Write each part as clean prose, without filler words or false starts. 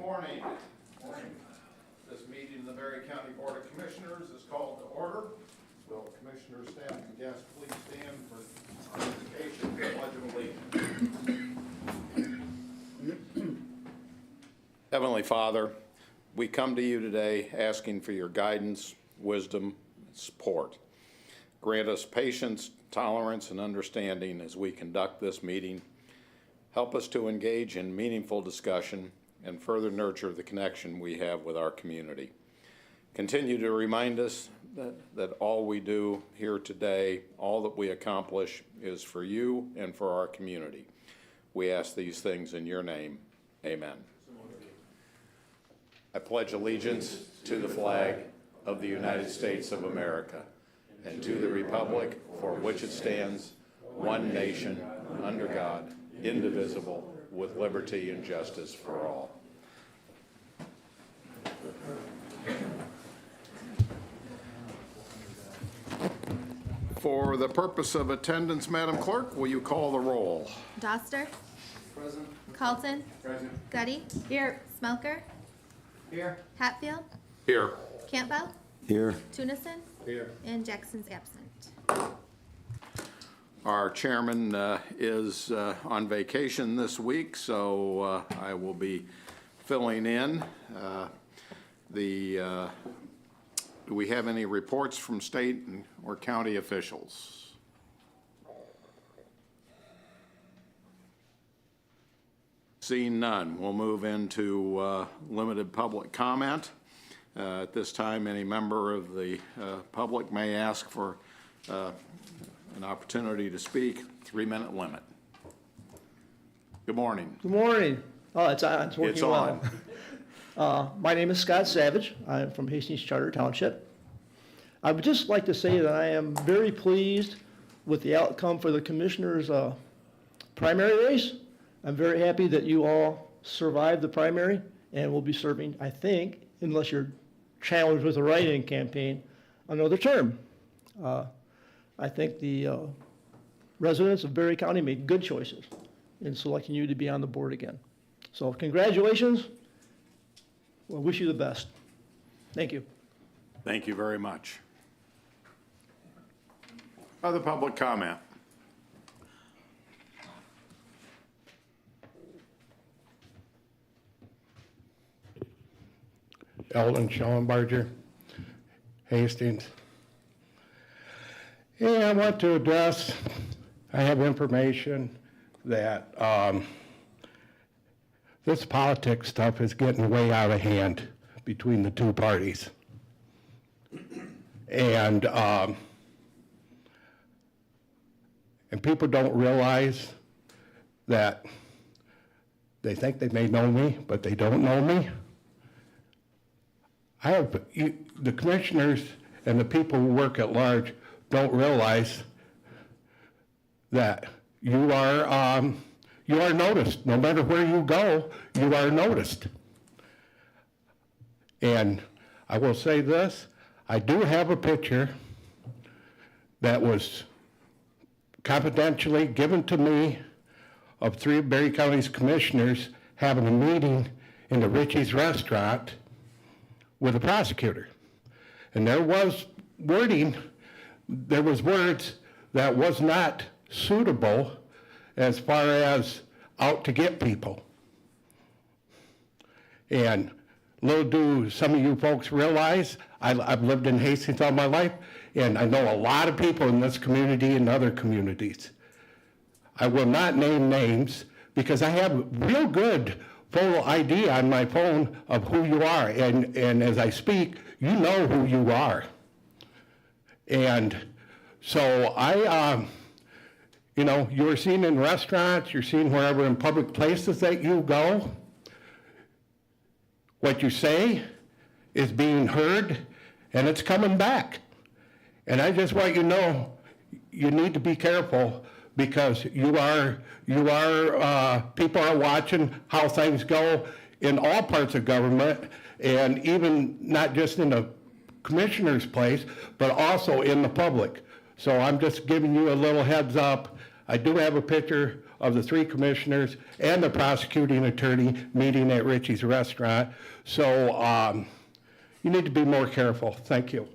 morning. This meeting of the Berry County Board of Commissioners is called to order. Will Commissioners, staff, and guests please stand for invocation of the Pledge of Allegiance. Heavenly Father, we come to you today asking for your guidance, wisdom, and support. Grant us patience, tolerance, and understanding as we conduct this meeting. Help us to engage in meaningful discussion and further nurture the connection we have with our community. Continue to remind us that all we do here today, all that we accomplish, is for you and for our community. We ask these things in your name. Amen. I pledge allegiance to the flag of the United States of America and to the republic for which it stands, one nation, under God, indivisible, with liberty and justice for all. For the purpose of attendance, Madam Clerk, will you call the roll? Doster. Present. Carlton. Present. Gutty. Here. Smelker. Here. Hatfield. Here. Campbell. Here. Tunison. Here. And Jackson's absent. Our chairman is on vacation this week, so I will be filling in. Do we have any reports from state or county officials? Seeing none, we'll move into limited public comment. At this time, any member of the public may ask for an opportunity to speak. 3-minute limit. Good morning. Good morning. Oh, it's on. It's working It's well. on. My name is Scott Savage. I'm from Hastings Charter Township. I would just like to say that I am very pleased with the outcome for the commissioners' primary race. I'm very happy that you all survived the primary and will be serving, I think, unless you're challenged with a write-in campaign, another term. I think the residents of Berry County made good choices in selecting you to be on the board again. So congratulations. Well, wish you the best. Thank you. Thank you very much. Other public comment? Eldon Schellenbarger, Hastings. Yeah, I want to address, I have information that this politics stuff is getting way out of hand between the two parties. And people don't realize that they think they may know me, but they don't know me. The commissioners and the people who work at large don't realize that you are noticed. No matter where you go, you are noticed. And I will say this, I do have a picture that was confidentially given to me of 3 of Berry County's commissioners having a meeting in the Richie's restaurant with a prosecutor. And there was words that was not suitable as far as out to get people. And little do some of you folks realize, I've lived in Hastings all my life, and I know a lot of people in this community and other communities. I will not name names because I have real good full ID on my phone of who you are, and as I speak, you know who you are. And so you're seen in restaurants, you're seen wherever in public places that you go. What you say is being heard, and it's coming back. And I just want you to know, you need to be careful because people are watching how things go in all parts of government, and even not just in the commissioner's place, but also in the public. So I'm just giving you a little heads up. I do have a picture of the 3 commissioners and the prosecuting attorney meeting at Richie's Restaurant. So you need to be more careful. Thank you.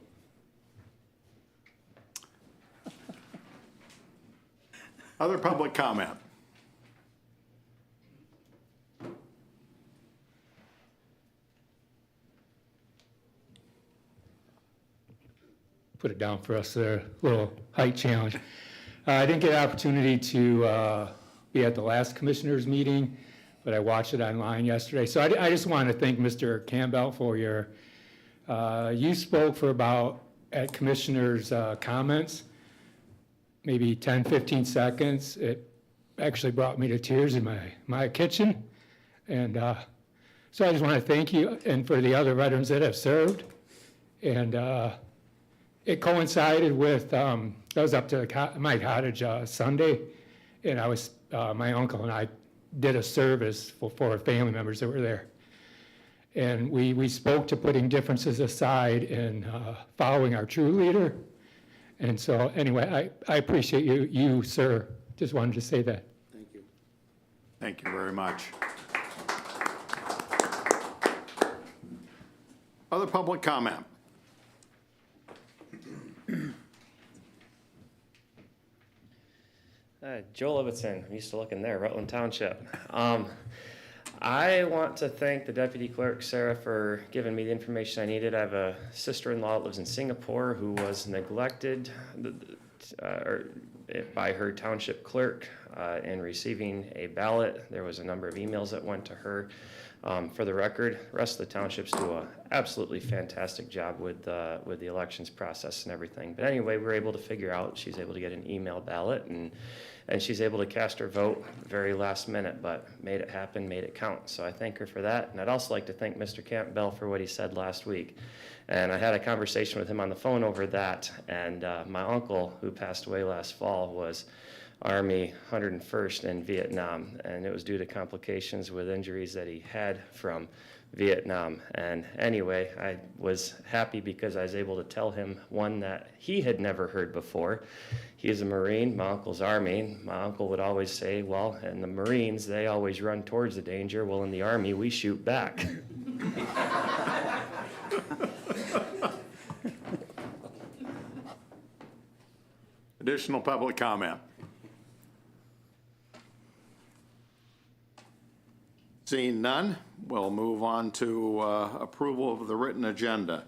Other public comment? Put it down for us there, little height challenge. I didn't get an opportunity to be at the last commissioners meeting, but I watched it online yesterday. So I just want to thank Mr. Campbell for your, you spoke for about, at commissioners' comments, maybe 10, 15 seconds. It actually brought me to tears in my kitchen. And so I just want to thank you and for the other veterans that have served. And it coincided with, I was up to my cottage Sunday, and I was, my uncle and I did a service for family members that were there. And we spoke to putting differences aside and following our true leader. And so anyway, I appreciate you, sir. Just wanted to say that. Thank you. Thank you very much. Other public comment? Joel Ibbotson, I'm used to looking there, Rutland Township. I want to thank the Deputy Clerk, Sarah, for giving me the information I needed. I have a sister-in-law that lives in Singapore who was neglected by her township clerk in receiving a ballot. There was a number of emails that went to her. For the record, the rest of the townships do an absolutely fantastic job with the elections process and everything. But anyway, we were able to figure out she's able to get an email ballot, and she's able to cast her vote very last minute, but made it happen, made it count. So I thank her for that. And I'd also like to thank Mr. Campbell for what he said last week. And I had a conversation with him on the phone over that. And my uncle, who passed away last fall, was Army 101st in Vietnam, and it was due to complications with injuries that he had from Vietnam. And anyway, I was happy because I was able to tell him one that he had never heard before. He is a Marine, my uncle's Army. My uncle would always say, well, in the Marines, they always run towards the danger. Well, in the Army, we shoot back. Additional public comment? Seeing none, we'll move on to approval of the written agenda.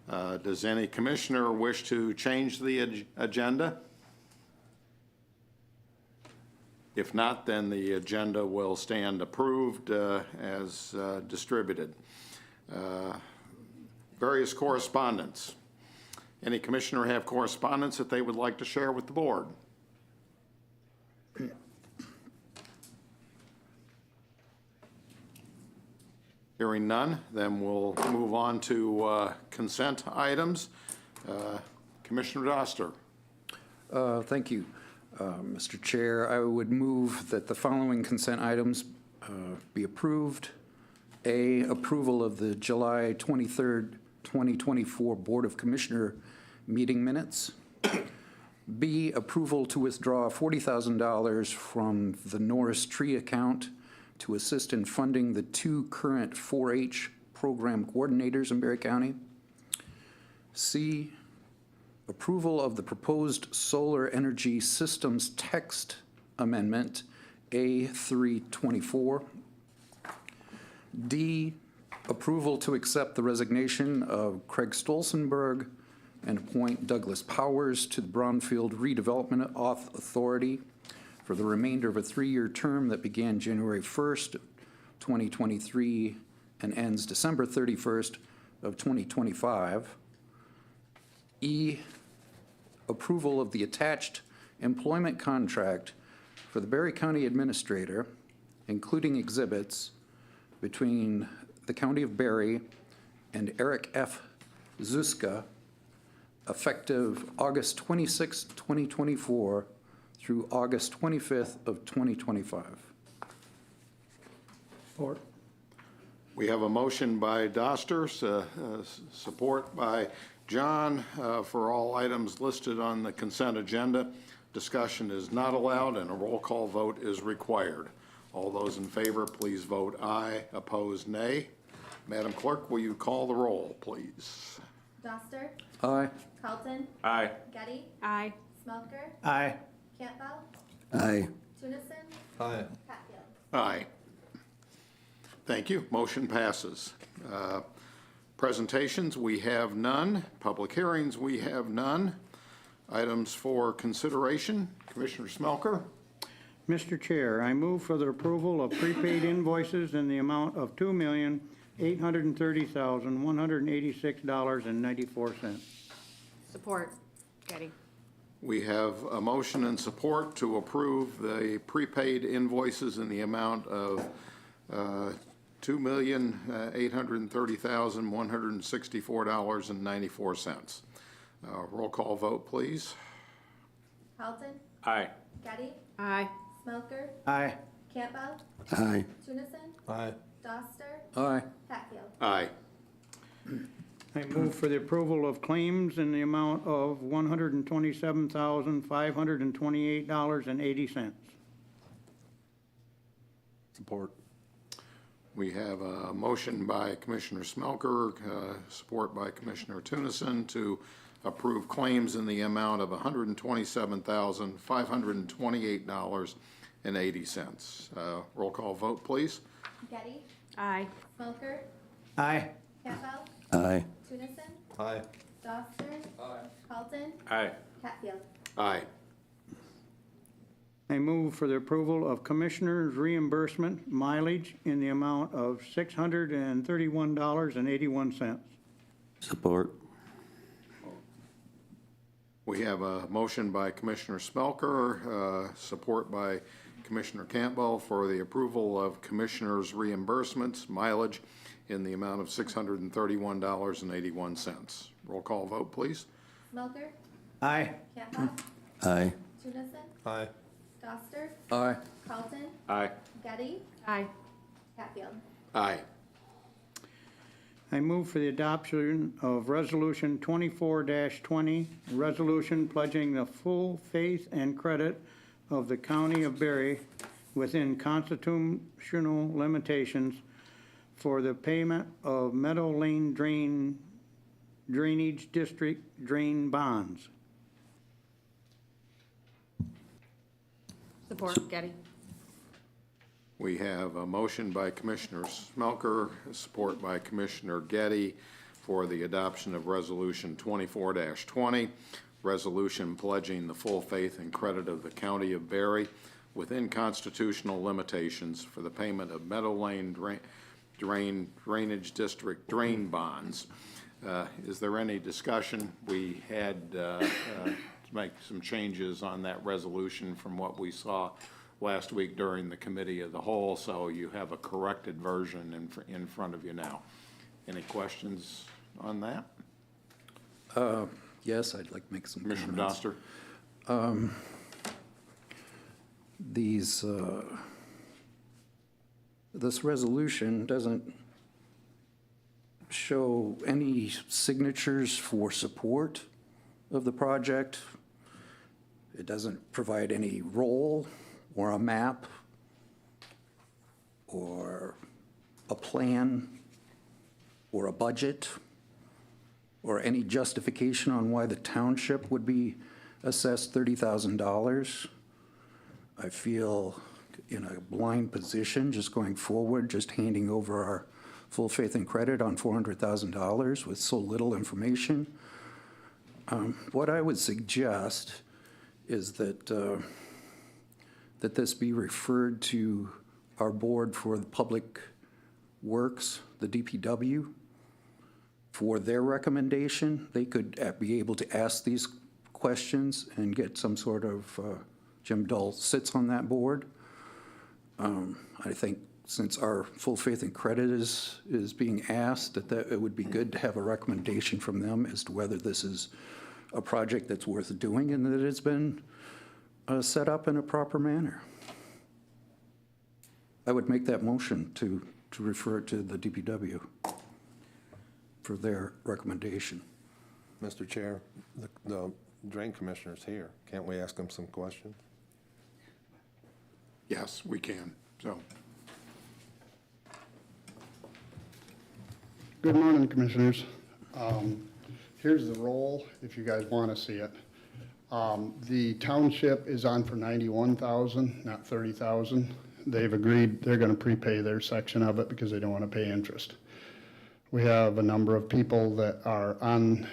Does any commissioner wish to change the agenda? If not, then the agenda will stand approved as distributed. Various correspondence. Any commissioner have correspondence that they would like to share with the board? Hearing none, then we'll move on to consent items. Commissioner Doster. Thank you, Mr. Chair. I would move that the following consent items be approved. A, approval of the July 23rd, 2024 Board of Commissioner meeting minutes. B, approval to withdraw $40,000 from the Norris Tree account to assist in funding the 2 current 4-H program coordinators in Berry County. C, approval of the proposed solar energy systems text amendment A324. D, approval to accept the resignation of Craig Stolzenberg and appoint Douglas Powers to the Brownfield Redevelopment Authority for the remainder of a 3-year term that began January 1st, 2023 and ends December 31st of 2025. E, approval of the attached employment contract for the Berry County Administrator, including exhibits between the County of Berry and Eric F. Zuska, effective August 26, 2024 through August 25th of 2025. Support. We have a motion by Doster, support by John for all items listed on the consent agenda. Discussion is not allowed and a roll call vote is required. All those in favor, please vote aye. Opposed, nay. Madam Clerk, will you call the roll, please? Doster, Aye. Carlton, Aye. Getty, Aye. Smelker, Aye. Campbell, Aye. Tunison, Aye. Hatfield. Aye. Thank you. Motion passes. Presentations, we have none. Public hearings, we have none. Items for consideration, Commissioner Smelker. Mr. Chair, I move for the approval of prepaid invoices in the amount of $2,830,186.94. Support. Getty. We have a motion and support to approve the prepaid invoices in the amount of $2,830,164.94. Roll call vote, please. Carlton, Aye. Getty, Aye. Smelker, Aye. Campbell, Aye. Tunison, Aye. Doster, Aye. Hatfield. Aye. I move for the approval of claims in the amount of $127,528.80. Support. We have a motion by Commissioner Smelker, support by Commissioner Tunison to approve claims in the amount of $127,528.80. Roll call vote, please. Getty, Aye. Smelker, Aye. Campbell, Aye. Tunison, Aye. Doster, Carlton, Aye. Hatfield. Aye. I move for the approval of commissioners' reimbursement mileage in the amount of $631.81. Support. We have a motion by Commissioner Smelker, support by Commissioner Campbell for the approval of commissioners' reimbursements mileage in the amount of $631.81. Roll call vote, please. Smelker, Aye. Campbell, Aye. Tunison, Aye. Doster, Aye. Carlton, Aye. Getty, Aye. Hatfield. Aye. I move for the adoption of Resolution 24-20, resolution pledging the full faith and credit of the County of Berry within constitutional limitations for the payment of Meadow Lane Drainage District drain bonds. Support. Getty. We have a motion by Commissioner Smelker, support by Commissioner Getty for the adoption of Resolution 24-20, resolution pledging the full faith and credit of the County of Berry within constitutional limitations for the payment of Meadow Lane Drainage District drain bonds. Is there any discussion? We had to make some changes on that resolution from what we saw last week during the committee of the whole, so you have a corrected version in front of you now. Any questions on that? Yes, I'd like to make some Commissioner comments. Doster? This resolution doesn't show any signatures for support of the project. It doesn't provide any role or a map or a plan or a budget or any justification on why the township would be assessed $30,000. I feel in a blind position just going forward, just handing over our full faith and credit on $400,000 with so little information. What I would suggest is that that this be referred to our board for the Public Works, the DPW, for their recommendation. They could be able to ask these questions and get some sort of, Jim Dull sits on that board. I think since our full faith and credit is being asked, that it would be good to have a recommendation from them as to whether this is a project that's worth doing and that it's been set up in a proper manner. I would make that motion to refer it to the DPW for their recommendation. Mr. Chair, the drain commissioners here. Can't we ask them some questions? Yes, we can, so. Good morning, Commissioners. Here's the roll, if you guys want to see it. The township is on for 91,000, not 30,000. They've agreed they're going to prepay their section of it because they don't want to pay interest. We have a number of people that are on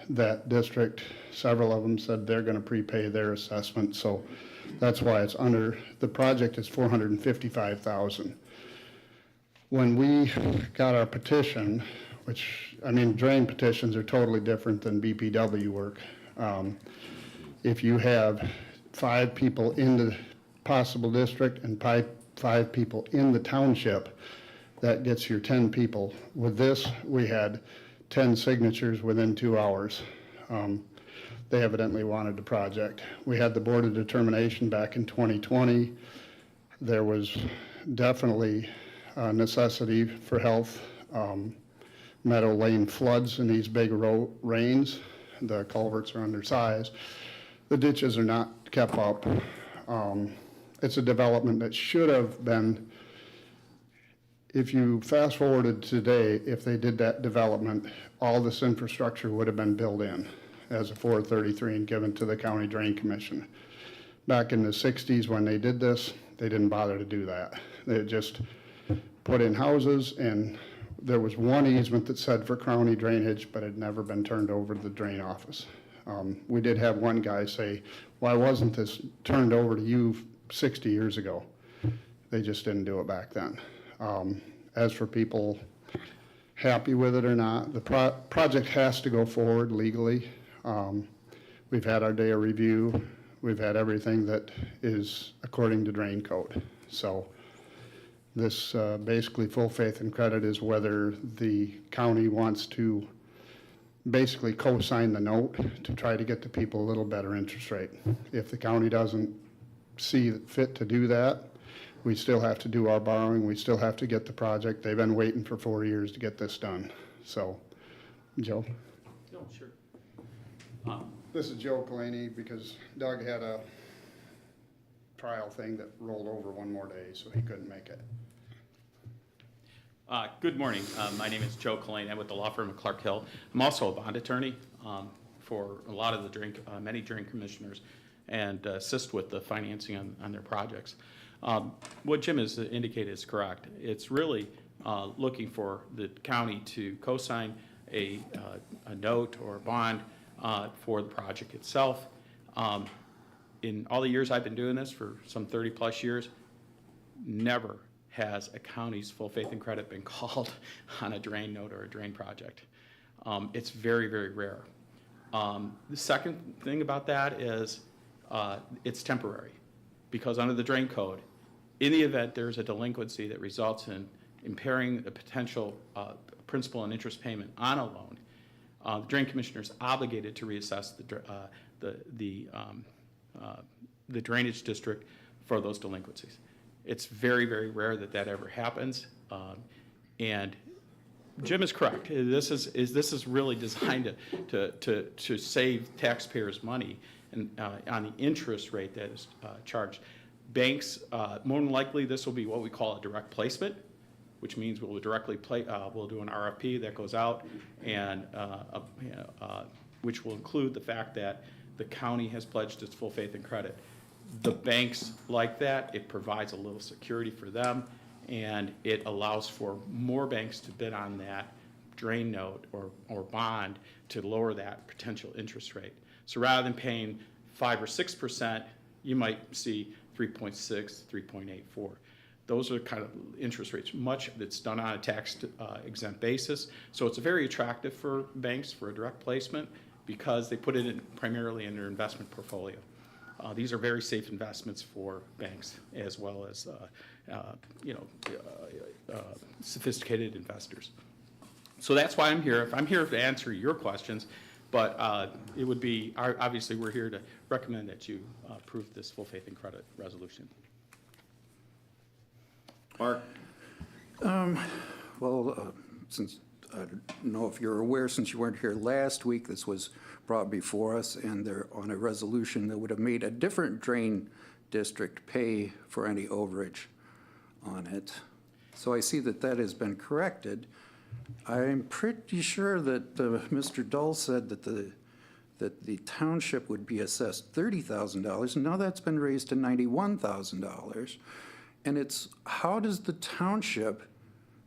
that district. Several of them said they're going to prepay their assessment, so that's why it's under, the project is 455,000. When we got our petition, which, I mean, drain petitions are totally different than BPW work. If you have 5 people in the possible district and 5 people in the township, that gets your 10 people. With this, we had 10 signatures within 2 hours. They evidently wanted the project. We had the Board of Determination back in 2020. There was definitely a necessity for health. Meadow Lane floods in these big rains. The culverts are undersized. The ditches are not kept up. It's a development that should have been, if you fast forwarded today, if they did that development, all this infrastructure would have been built in as a 433 and given to the County Drain Commission. Back in the 60s when they did this, they didn't bother to do that. They just put in houses, and there was one easement that said for county drainage, but it had never been turned over to the drain office. We did have one guy say, why wasn't this turned over to you 60 years ago? They just didn't do it back then. As for people happy with it or not, the project has to go forward legally. We've had our day of review. We've had everything that is according to drain code. So this basically full faith and credit is whether the county wants to basically co-sign the note to try to get the people a little better interest rate. If the county doesn't see fit to do that, we still have to do our borrowing. We still have to get the project. They've been waiting for 4 years to get this done. So, Joe? No, sure. This is Joe Kalani because Doug had a trial thing that rolled over one more day, so he couldn't make it. Good morning. My name is Joe Kalane. I'm with the law firm of Clark Hill. I'm also a bond attorney for a lot of the many drain commissioners, and assist with the financing on their projects. What Jim has indicated is correct. It's really looking for the county to co-sign a note or a bond for the project itself. In all the years I've been doing this, for some 30 plus years, never has a county's full faith and credit been called on a drain note or a drain project. It's very, very rare. The second thing about that is it's temporary, because under the drain code, in the event there's a delinquency that results in impairing the potential principal and interest payment on a loan, the drain commissioner is obligated to reassess the drainage district for those delinquencies. It's very, very rare that that ever happens, and Jim is correct. This is really designed to save taxpayers money and on the interest rate that is charged. Banks, more than likely, this will be what we call a direct placement, which means we'll directly we'll do an RFP that goes out, and which will include the fact that the county has pledged its full faith and credit. The banks like that. It provides a little security for them, and it allows for more banks to bid on that drain note or bond to lower that potential interest rate. So rather than paying 5 or 6%, you might see 3.6, 3.84. Those are kind of interest rates. Much that's done on a tax exempt basis. So it's very attractive for banks for a direct placement because they put it primarily in their investment portfolio. These are very safe investments for banks as well as sophisticated investors. So that's why I'm here. I'm here to answer your questions, but it would be, obviously we're here to recommend that you approve this full faith and credit resolution. Mark? Well, since I don't know if you're aware, since you weren't here last week, this was brought before us, and they're on a resolution that would have made a different drain district pay for any overage on it. So I see that that has been corrected. I'm pretty sure that Mr. Dull said that the township would be assessed $30,000, and now that's been raised to $91,000. And it's, how does the township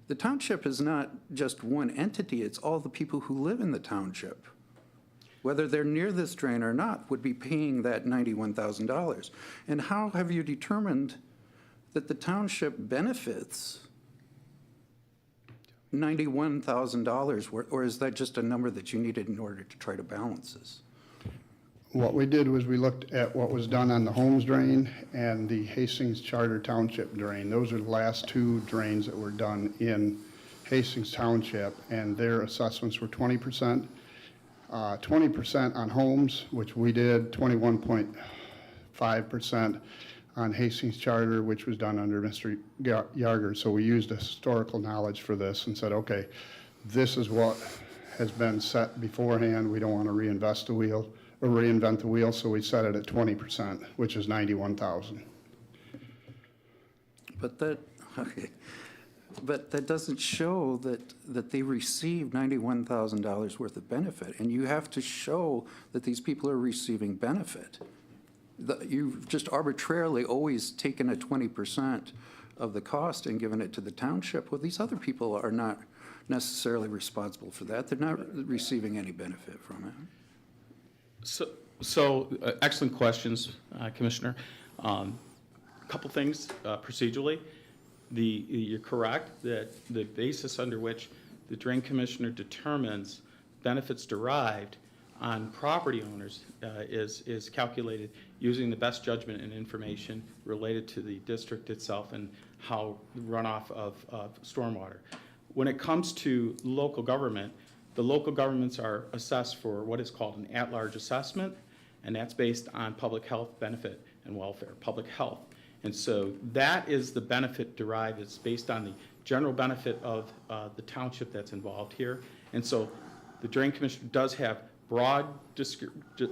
is not just one entity, it's all the people who live in the township, whether they're near this drain or not, would be paying that $91,000. And how have you determined that the township benefits $91,000, or is that just a number that you needed in order to try to balance this? What we did was we looked at what was done on the Holmes drain and the Hastings Charter Township drain. Those are the last two drains that were done in Hastings Township, and their assessments were 20%. 20% on Holmes, which we did, 21.5% on Hastings Charter, which was done under Mr. Yarger. So we used historical knowledge for this and said, okay, this is what has been set beforehand. We don't want to reinvent the wheel, so we set it at 20%, which is $91,000. But that doesn't show that they received $91,000 worth of benefit, and you have to show that these people are receiving benefit. You've just arbitrarily always taken a 20% of the cost and given it to the township. Well, these other people are not necessarily responsible for that. They're not receiving any benefit from it. So excellent questions, Commissioner. Couple things procedurally. You're correct that the basis under which the Drain Commissioner determines benefits derived on property owners is calculated using the best judgment and information related to the district itself and how runoff of stormwater. When it comes to local government, the local governments are assessed for what is called an at-large assessment, and that's based on public health benefit and welfare, public health. And so that is the benefit derived. It's based on the general benefit of the township that's involved here. And so the Drain Commissioner does have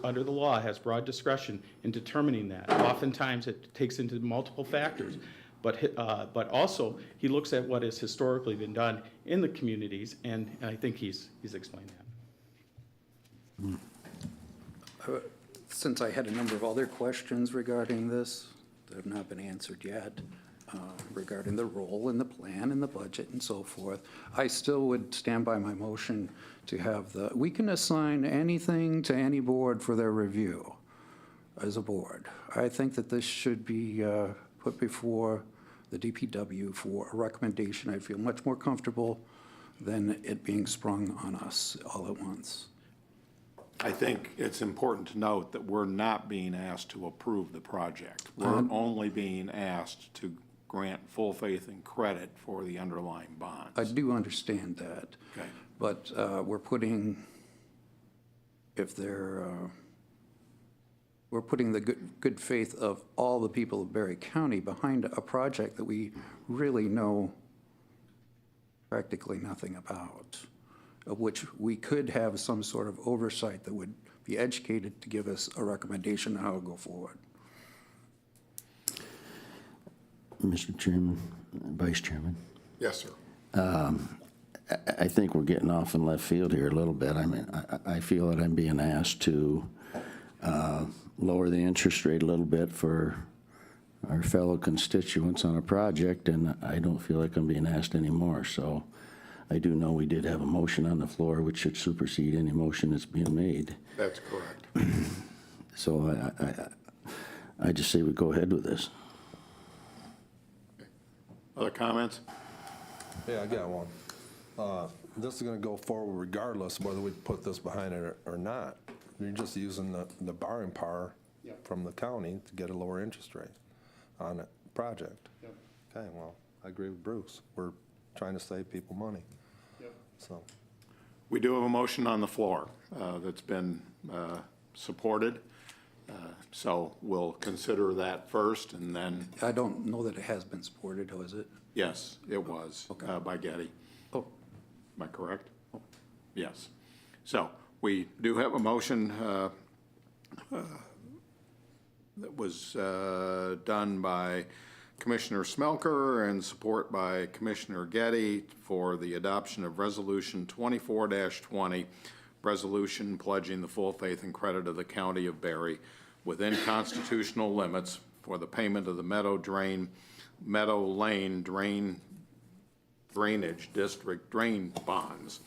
under the law, has broad discretion in determining that. Oftentimes it takes into multiple factors, but also he looks at what has historically been done in the communities, and I think he's explained that. Since I had a number of other questions regarding this that have not been answered yet, regarding the role and the plan and the budget and so forth, I still would stand by my motion to have we can assign anything to any board for their review as a board. I think that this should be put before the DPW for a recommendation. I feel much more comfortable than it being sprung on us all at once. I think it's important to note that we're not being asked to approve the project. We're only being asked to grant full faith and credit for the underlying bonds. I do understand that. Okay. But we're putting the good faith of all the people of Berry County behind a project that we really know practically nothing about, of which we could have some sort of oversight that would be educated to give us a recommendation on how to go forward. Mr. Chairman, Vice Chairman, Yes, sir. I think we're getting off in left field here a little bit. I mean, I feel that I'm being asked to lower the interest rate a little bit for our fellow constituents on a project, and I don't feel like I'm being asked anymore. So I do know we did have a motion on the floor, which should supersede any motion that's being made. That's correct. So I just say we go ahead with this. Other comments? Yeah, I got one. This is gonna go forward regardless whether we put this behind it or not. You're just using the borrowing power from the county to get a lower interest rate on a project. Yep. Okay, well, I agree with Bruce. We're trying to save people money. Yep. So, We do have a motion on the floor that's been supported. So we'll consider that first, and then, I don't know that it has been supported, was it? yes, it was by Getty. Oh, Am I correct? Yes. So we do have a motion that was done by Commissioner Smelker and support by Commissioner Getty for the adoption of Resolution 24-20, resolution pledging the full faith and credit of the County of Berry within constitutional limits for the payment of the Meadow Lane Drainage District drain bonds.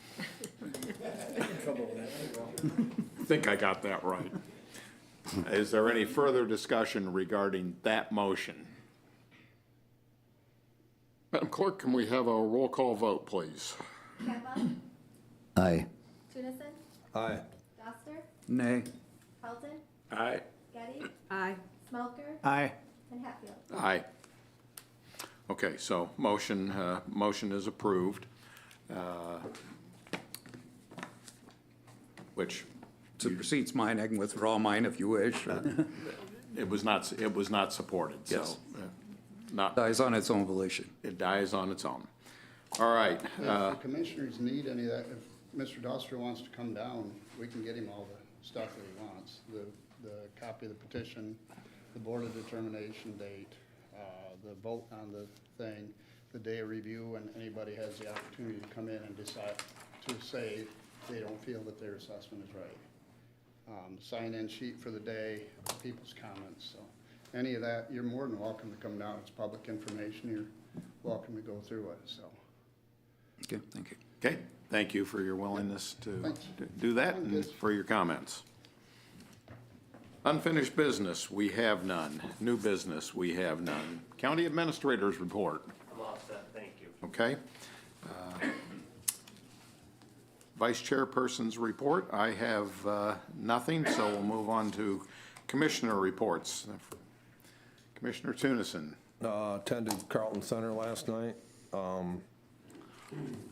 I think I got that right. Is there any further discussion regarding that motion? Madam Clerk, can we have a roll call vote, please? Campbell. Aye. Tennyson. Aye. Doster. Nay. Carlton. Aye. Getty. Aye. Smelker. Aye. And Hatfield. Aye. Okay, so motion is approved, which Supersedes mine. I can withdraw mine if you wish. it was not supported, so. Yes. Not, Dies on its own volition. it dies on its own. All right, If the commissioners need any of that, if Mr. Doster wants to come down, we can get him all the stuff that he wants. The copy of the petition, the board of determination date, the vote on the thing, the day of review, and anybody has the opportunity to come in and decide to say they don't feel that their assessment is right. Sign-in sheet for the day, people's comments, so any of that, you're more than welcome to come down. It's public information. You're welcome to go through it, so. Okay, thank you. okay, thank you for your willingness to Thanks. do that and for your comments. Unfinished business, we have none. New business, we have none. County Administrator's Report. I'm all set, thank you. Okay. Vice Chairperson's report, I have nothing, so we'll move on to Commissioner reports. Commissioner Tunison. Attended Carlton Center last night.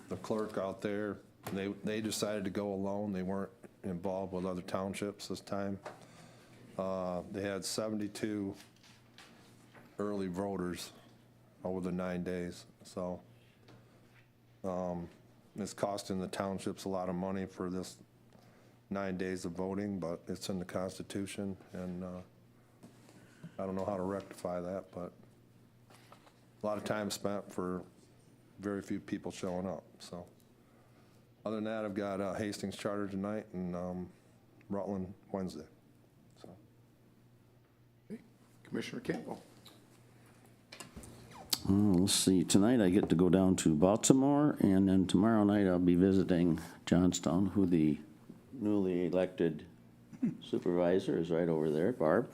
The clerk out there, they decided to go alone. They weren't involved with other townships this time. They had 72 early voters over the 9 days, so it's costing the townships a lot of money for this 9 days of voting, but it's in the Constitution, and I don't know how to rectify that, but a lot of time spent for very few people showing up, so. Other than that, I've got Hastings Charter tonight and Rutland Wednesday, so. Commissioner Campbell. Let's see, tonight I get to go down to Baltimore, and then tomorrow night I'll be visiting Johnstown, who the newly elected supervisor is right over there, Barb.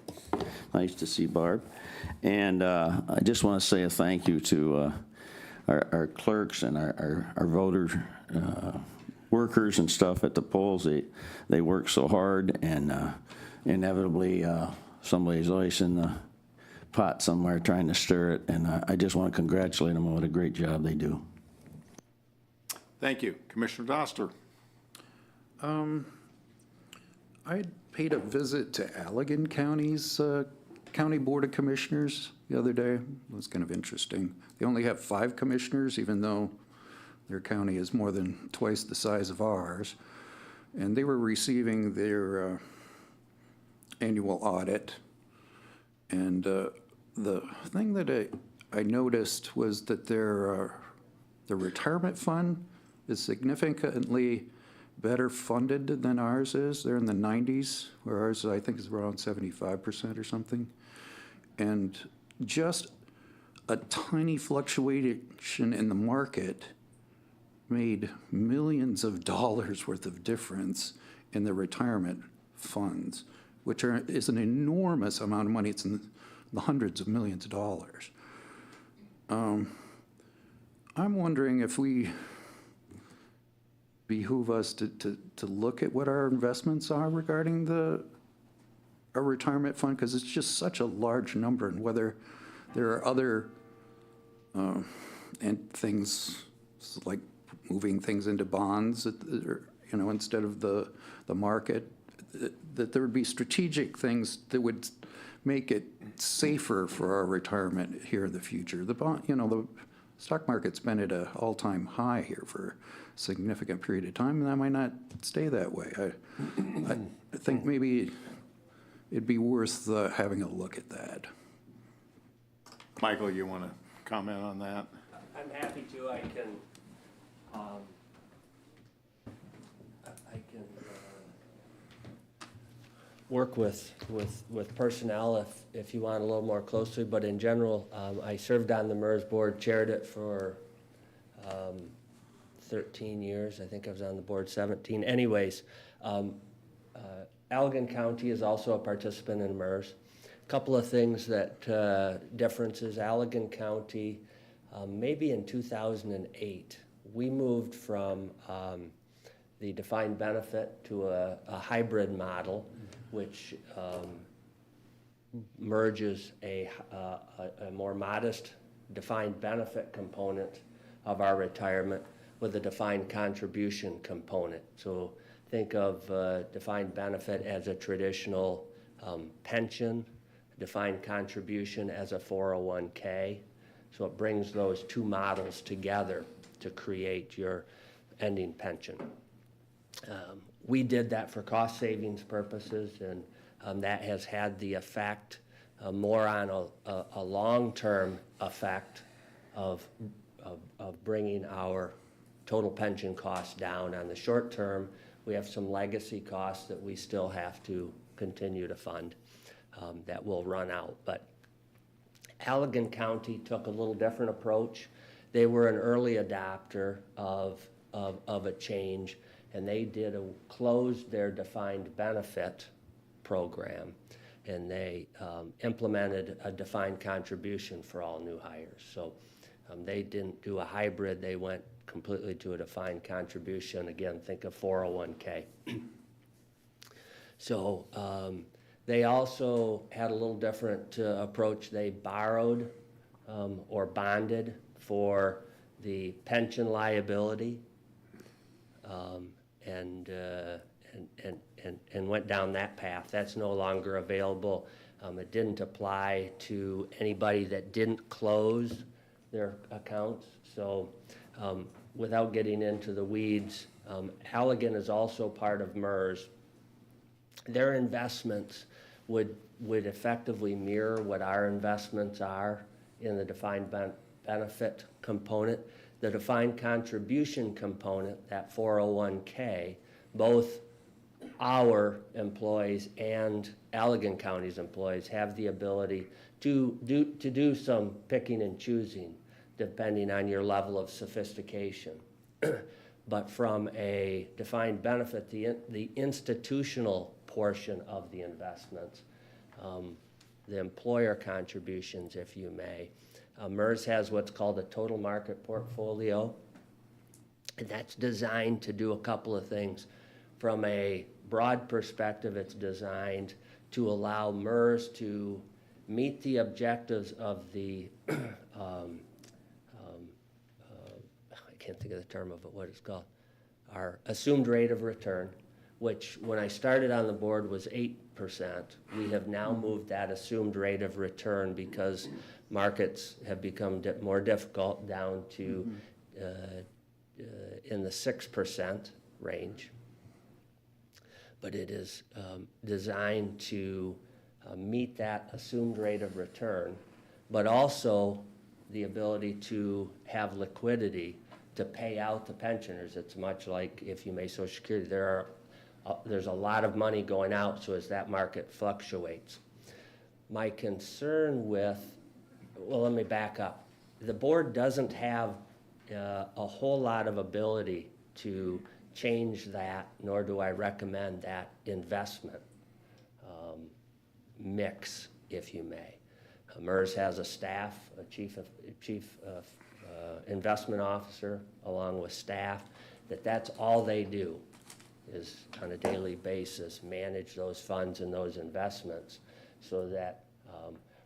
Nice to see Barb. And I just want to say a thank you to our clerks and our voter workers and stuff at the polls. They work so hard, and inevitably somebody's always in the pot somewhere trying to stir it, and I just want to congratulate them on what a great job they do. Thank you. Commissioner Doster. I paid a visit to Allegan County's County Board of Commissioners the other day. It was kind of interesting. They only have 5 commissioners, even though their county is more than twice the size of ours. And they were receiving their annual audit. And the thing that I noticed was that their retirement fund is significantly better funded than ours is. They're in the 90s, where ours, I think, is around 75% or something. And just a tiny fluctuation in the market made millions of dollars worth of difference in the retirement funds, which is an enormous amount of money. It's in the hundreds of millions of dollars. I'm wondering if we behoove us to look at what our investments are regarding our retirement fund, because it's just such a large number, and whether there are other and things like moving things into bonds, instead of the market, that there would be strategic things that would make it safer for our retirement here in the future. The bond, stock market's been at an all-time high here for a significant period of time, and that might not stay that way. I think maybe it'd be worth having a look at that. Michael, you want to comment on that? I'm happy to. I can work with personnel if you want a little more closely, but in general, I served on the MERS board, chaired it for 13 years. I think I was on the board 17. Anyways, Allegan County is also a participant in MERS. A couple of things that differences. Allegan County, maybe in 2008, we moved from the defined benefit to a hybrid model, which merges a more modest defined benefit component of our retirement with a defined contribution component. So think of defined benefit as a traditional pension, defined contribution as a 401k. So it brings those two models together to create your ending pension. We did that for cost savings purposes, and that has had the effect more on a long-term effect of bringing our total pension costs down. On the short term, we have some legacy costs that we still have to continue to fund that will run out. But Allegan County took a little different approach. They were an early adopter of a change, and they closed their defined benefit program, and they implemented a defined contribution for all new hires. So they didn't do a hybrid, they went completely to a defined contribution. Again, think of 401k. So they also had a little different approach. They borrowed or bonded for the pension liability and went down that path. That's no longer available. It didn't apply to anybody that didn't close their accounts. So without getting into the weeds, Allegan is also part of MERS. Their investments would effectively mirror what our investments are in the defined benefit component. The defined contribution component, that 401k, both our employees and Allegan County's employees have the ability to do some picking and choosing depending on your level of sophistication. But from a defined benefit, the institutional portion of the investments, the employer contributions, if you may, MERS has what's called a total market portfolio, and that's designed to do a couple of things. From a broad perspective, it's designed to allow MERS to meet the objectives of the, I can't think of the term of it, what it's called, our assumed rate of return, which when I started on the board was 8%. We have now moved that assumed rate of return because markets have become more difficult down to in the 6% range. But it is designed to meet that assumed rate of return, but also the ability to have liquidity to pay out the pensioners. It's much like if you make Social Security, there's a lot of money going out, so as that market fluctuates. My concern with, well, let me back up. The board doesn't have a whole lot of ability to change that, nor do I recommend that investment mix, if you may. MERS has a staff, a chief investment officer, along with staff, that's all they do is on a daily basis manage those funds and those investments, so that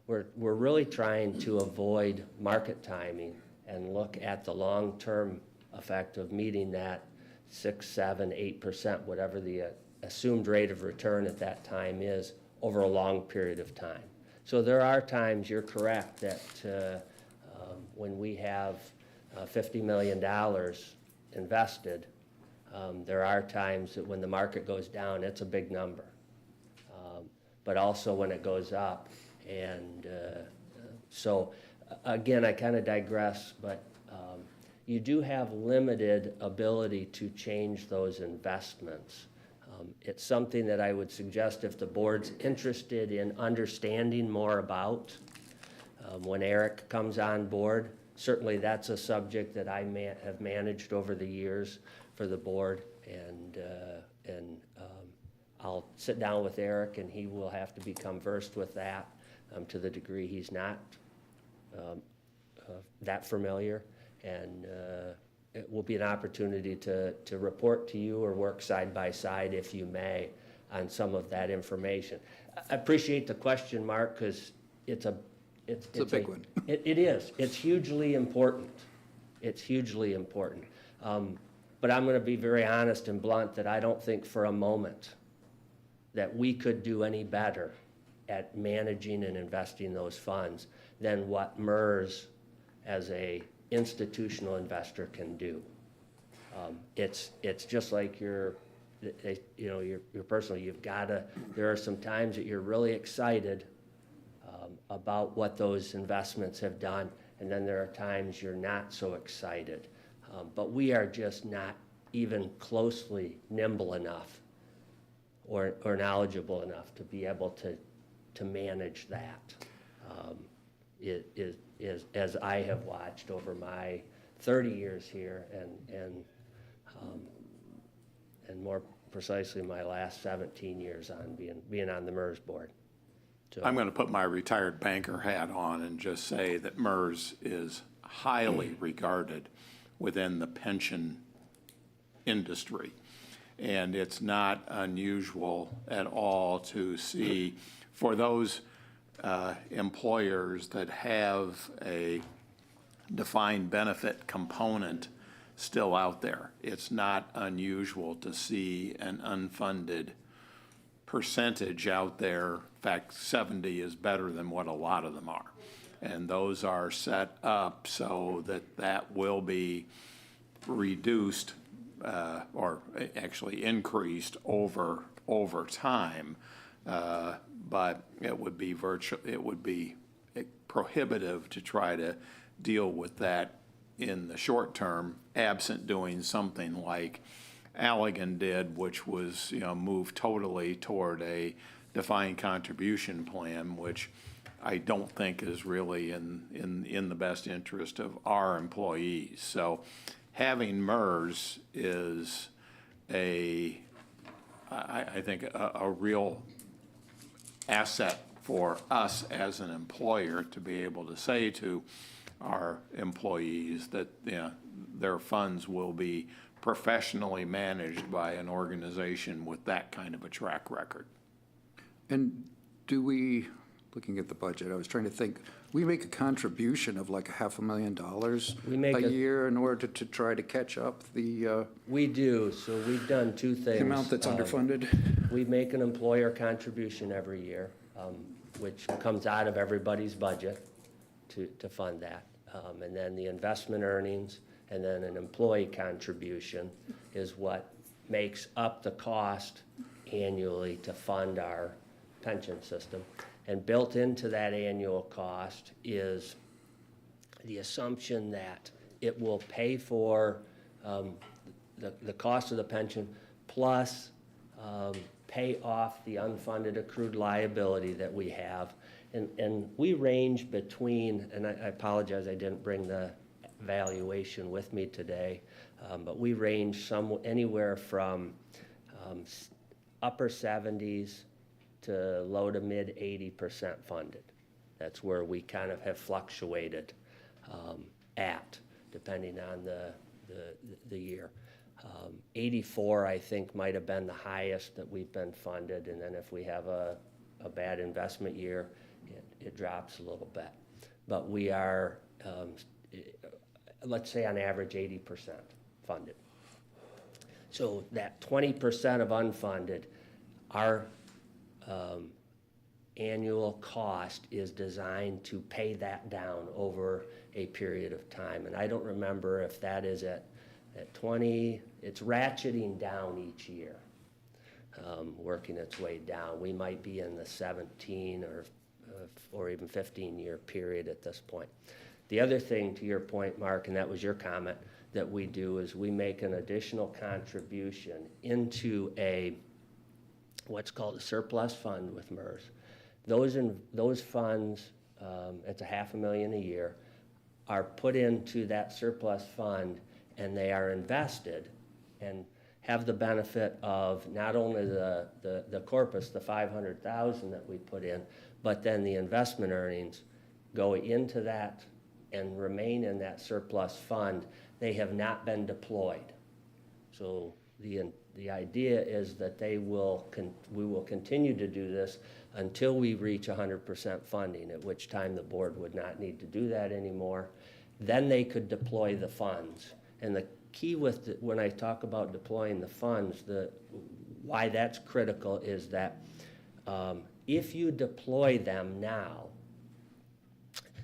we're really trying to avoid market timing and look at the long-term effect of meeting that 6, 7, 8%, whatever the assumed rate of return at that time is, over a long period of time. So there are times, you're correct, that when we have $50 million invested, there are times that when the market goes down, it's a big number. But also when it goes up. And so, again, I kind of digress, but you do have limited ability to change those investments. It's something that I would suggest if the board's interested in understanding more about, when Eric comes on board, certainly that's a subject that I have managed over the years for the board, and I'll sit down with Eric and he will have to become versed with that to the degree he's not that familiar. And it will be an opportunity to report to you or work side by side, if you may, on some of that information. I appreciate the question, Mark, because it's a big one. It is. It's hugely important. It's hugely important. But I'm going to be very honest and blunt that I don't think for a moment that we could do any better at managing and investing those funds than what MERS as a institutional investor can do. It's just like your personal. You've got to. There are some times that you're really excited about what those investments have done, and then there are times you're not so excited. But we are just not even closely nimble enough or knowledgeable enough to be able to manage that. It is as I have watched over my 30 years here and more precisely my last 17 years on being on the MERS board. So, I'm going to put my retired banker hat on and just say that MERS is highly regarded within the pension industry. And it's not unusual at all to see, for those employers that have a defined benefit component still out there, it's not unusual to see an unfunded percentage out there. In fact, 70 is better than what a lot of them are. And those are set up so that that will be reduced or actually increased over time. But it would be prohibitive to try to deal with that in the short term, absent doing something like Allegan did, which was, moved totally toward a defined contribution plan, which I don't think is really in the best interest of our employees. So having MERS is I think a real asset for us as an employer to be able to say to our employees that their funds will be professionally managed by an organization with that kind of a track record. And do we, looking at the budget, I was trying to think, we make a contribution of like $500,000 a year in order to try to catch up the we do. So we've done two things. the amount that's underfunded? We make an employer contribution every year, which comes out of everybody's budget to fund that. And then the investment earnings and then an employee contribution is what makes up the cost annually to fund our pension system. And built into that annual cost is the assumption that it will pay for the cost of the pension plus pay off the unfunded accrued liability that we have. And we range between, and I apologize, I didn't bring the valuation with me today, but we range anywhere from upper 70s to low to mid 80% funded. That's where we kind of have fluctuated depending on the year. 84, I think, might have been the highest that we've been funded, and then if we have a bad investment year, it drops a little bit. But we are, let's say on average, 80% funded. So that 20% of unfunded, our annual cost is designed to pay that down over a period of time. And I don't remember if that is at 20, it's ratcheting down each year, working its way down. We might be in the 17 or even 15-year period at this point. The other thing, to your point, Mark, and that was your comment, that we do is we make an additional contribution into what's called a surplus fund with MERS. Those funds, it's $500,000 a year, are put into that surplus fund, and they are invested and have the benefit of not only the corpus, the $500,000 that we put in, but then the investment earnings go into that and remain in that surplus fund. They have not been deployed. So the idea is that we will continue to do this until we reach 100% funding, at which time the board would not need to do that anymore. Then they could deploy the funds. And the key when I talk about deploying the funds, why that's critical is that if you deploy them now,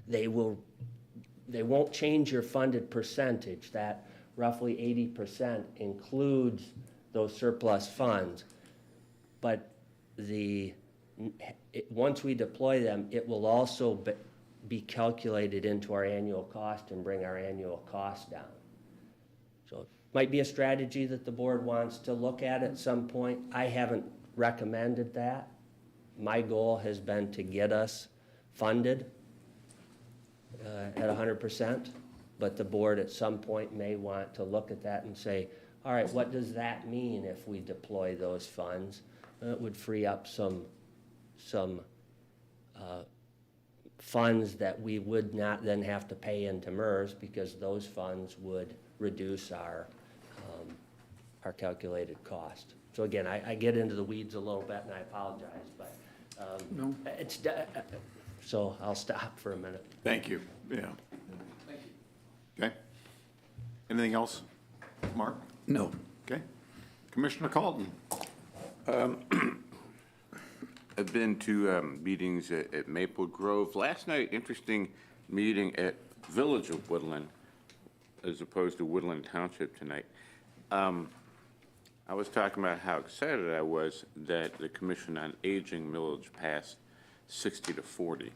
they won't change your funded percentage. That roughly 80% includes those surplus funds. But once we deploy them, it will also be calculated into our annual cost and bring our annual cost down. So it might be a strategy that the board wants to look at some point. I haven't recommended that. My goal has been to get us funded at 100%, but the board at some point may want to look at that and say, all right, what does that mean if we deploy those funds? It would free up some funds that we would not then have to pay into MERS, because those funds would reduce our calculated cost. So again, I get into the weeds a little bit, and I apologize, but No. So I'll stop for a minute. Thank you, yeah. Okay. Anything else, Mark? No. Okay. Commissioner Calton? I've been to meetings at Maple Grove. Last night, interesting meeting at Village of Woodland, as opposed to Woodland Township tonight. I was talking about how excited I was that the Commission on Aging millage passed 60-40.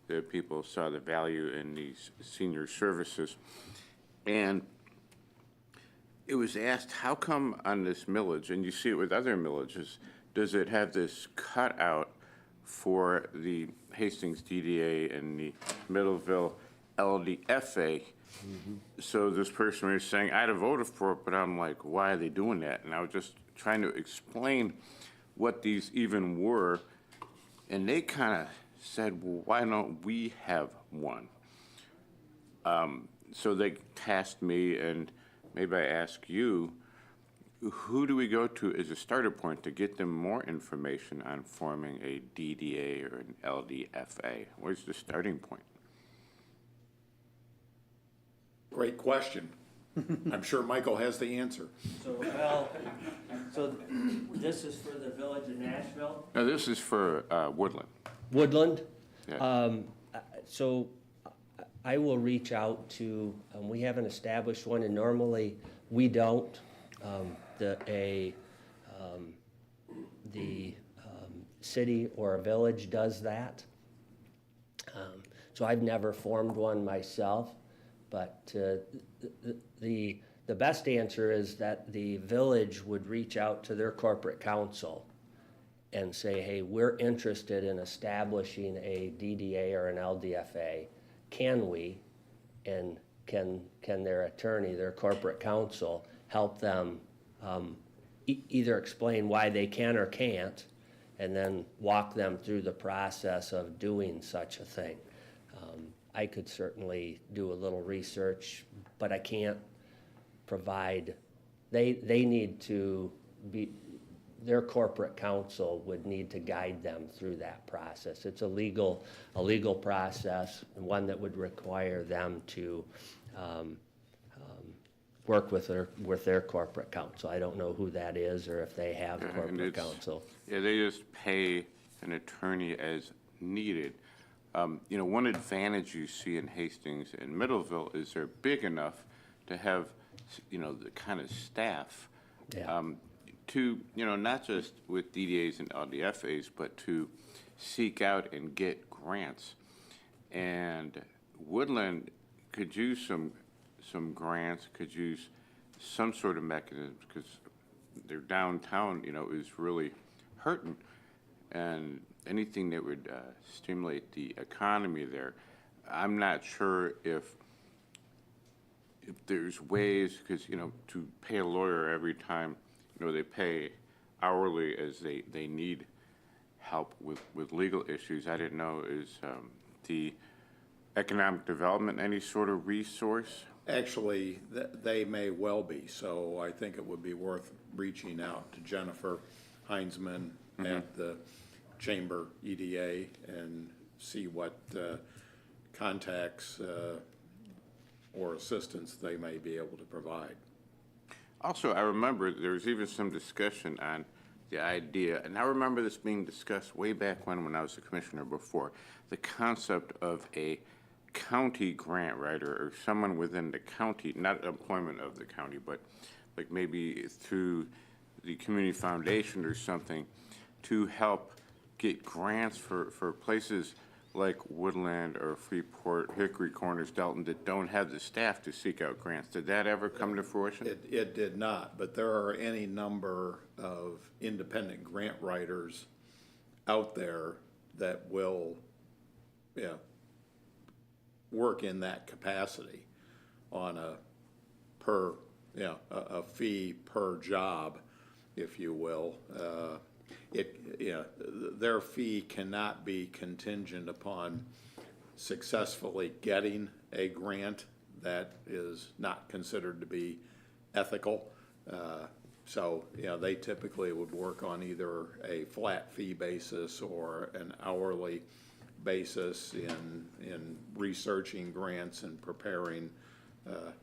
The people saw the value in these senior services. And it was asked, how come on this millage, and you see it with other millages, does it have this cutout for the Hastings DDA and the Middleville LDFA? So this person was saying, I'd have voted for it, but I'm like, why are they doing that? And I was just trying to explain what these even were, and they kind of said, well, why don't we have one? So they tasked me, and maybe I ask you, who do we go to as a starter point to get them more information on forming a DDA or an LDFA? Where's the starting point? Great question. I'm sure Michael has the answer. So this is for the Village of Nashville? No, this is for Woodland. Woodland? Yeah. So I will reach out to, we haven't established one, and normally we don't. The city or a village does that. So I've never formed one myself, but the best answer is that the village would reach out to their corporate counsel and say, hey, we're interested in establishing a DDA or an LDFA. Can we? And can their attorney, their corporate counsel, help them either explain why they can or can't, and then walk them through the process of doing such a thing. I could certainly do a little research, but I can't provide, they need to be, their corporate counsel would need to guide them through that process. It's a legal process, and one that would require them to work with their corporate counsel. I don't know who that is or if they have corporate counsel. Yeah, they just pay an attorney as needed. You know, one advantage you see in Hastings and Middleville is they're big enough to have, you know, the kind of staff to, you know, not just with DDAs and LDFAs, but to seek out and get grants. And Woodland could use some grants, could use some sort of mechanism, because their downtown, you know, is really hurting. And anything that would stimulate the economy there. I'm not sure if there's ways, because, you know, to pay a lawyer every time, you know, they pay hourly as they need help with legal issues. I didn't know, is the economic development any sort of resource? Actually, they may well be, so I think it would be worth reaching out to Jennifer Heinzman at the Chamber EDA and see what contacts or assistance they may be able to provide. Also, I remember there was even some discussion on the idea, and I remember this being discussed way back when I was a commissioner before, the concept of a county grant writer or someone within the county, not employment of the county, but like maybe through the community foundation or something, to help get grants for places like Woodland or Freeport, Hickory Corners, Delton, that don't have the staff to seek out grants. Did that ever come to fruition? It did not, but there are any number of independent grant writers out there that will, work in that capacity on a fee per job, if you will. Their fee cannot be contingent upon successfully getting a grant that is not considered to be ethical. So, they typically would work on either a flat fee basis or an hourly basis in researching grants and preparing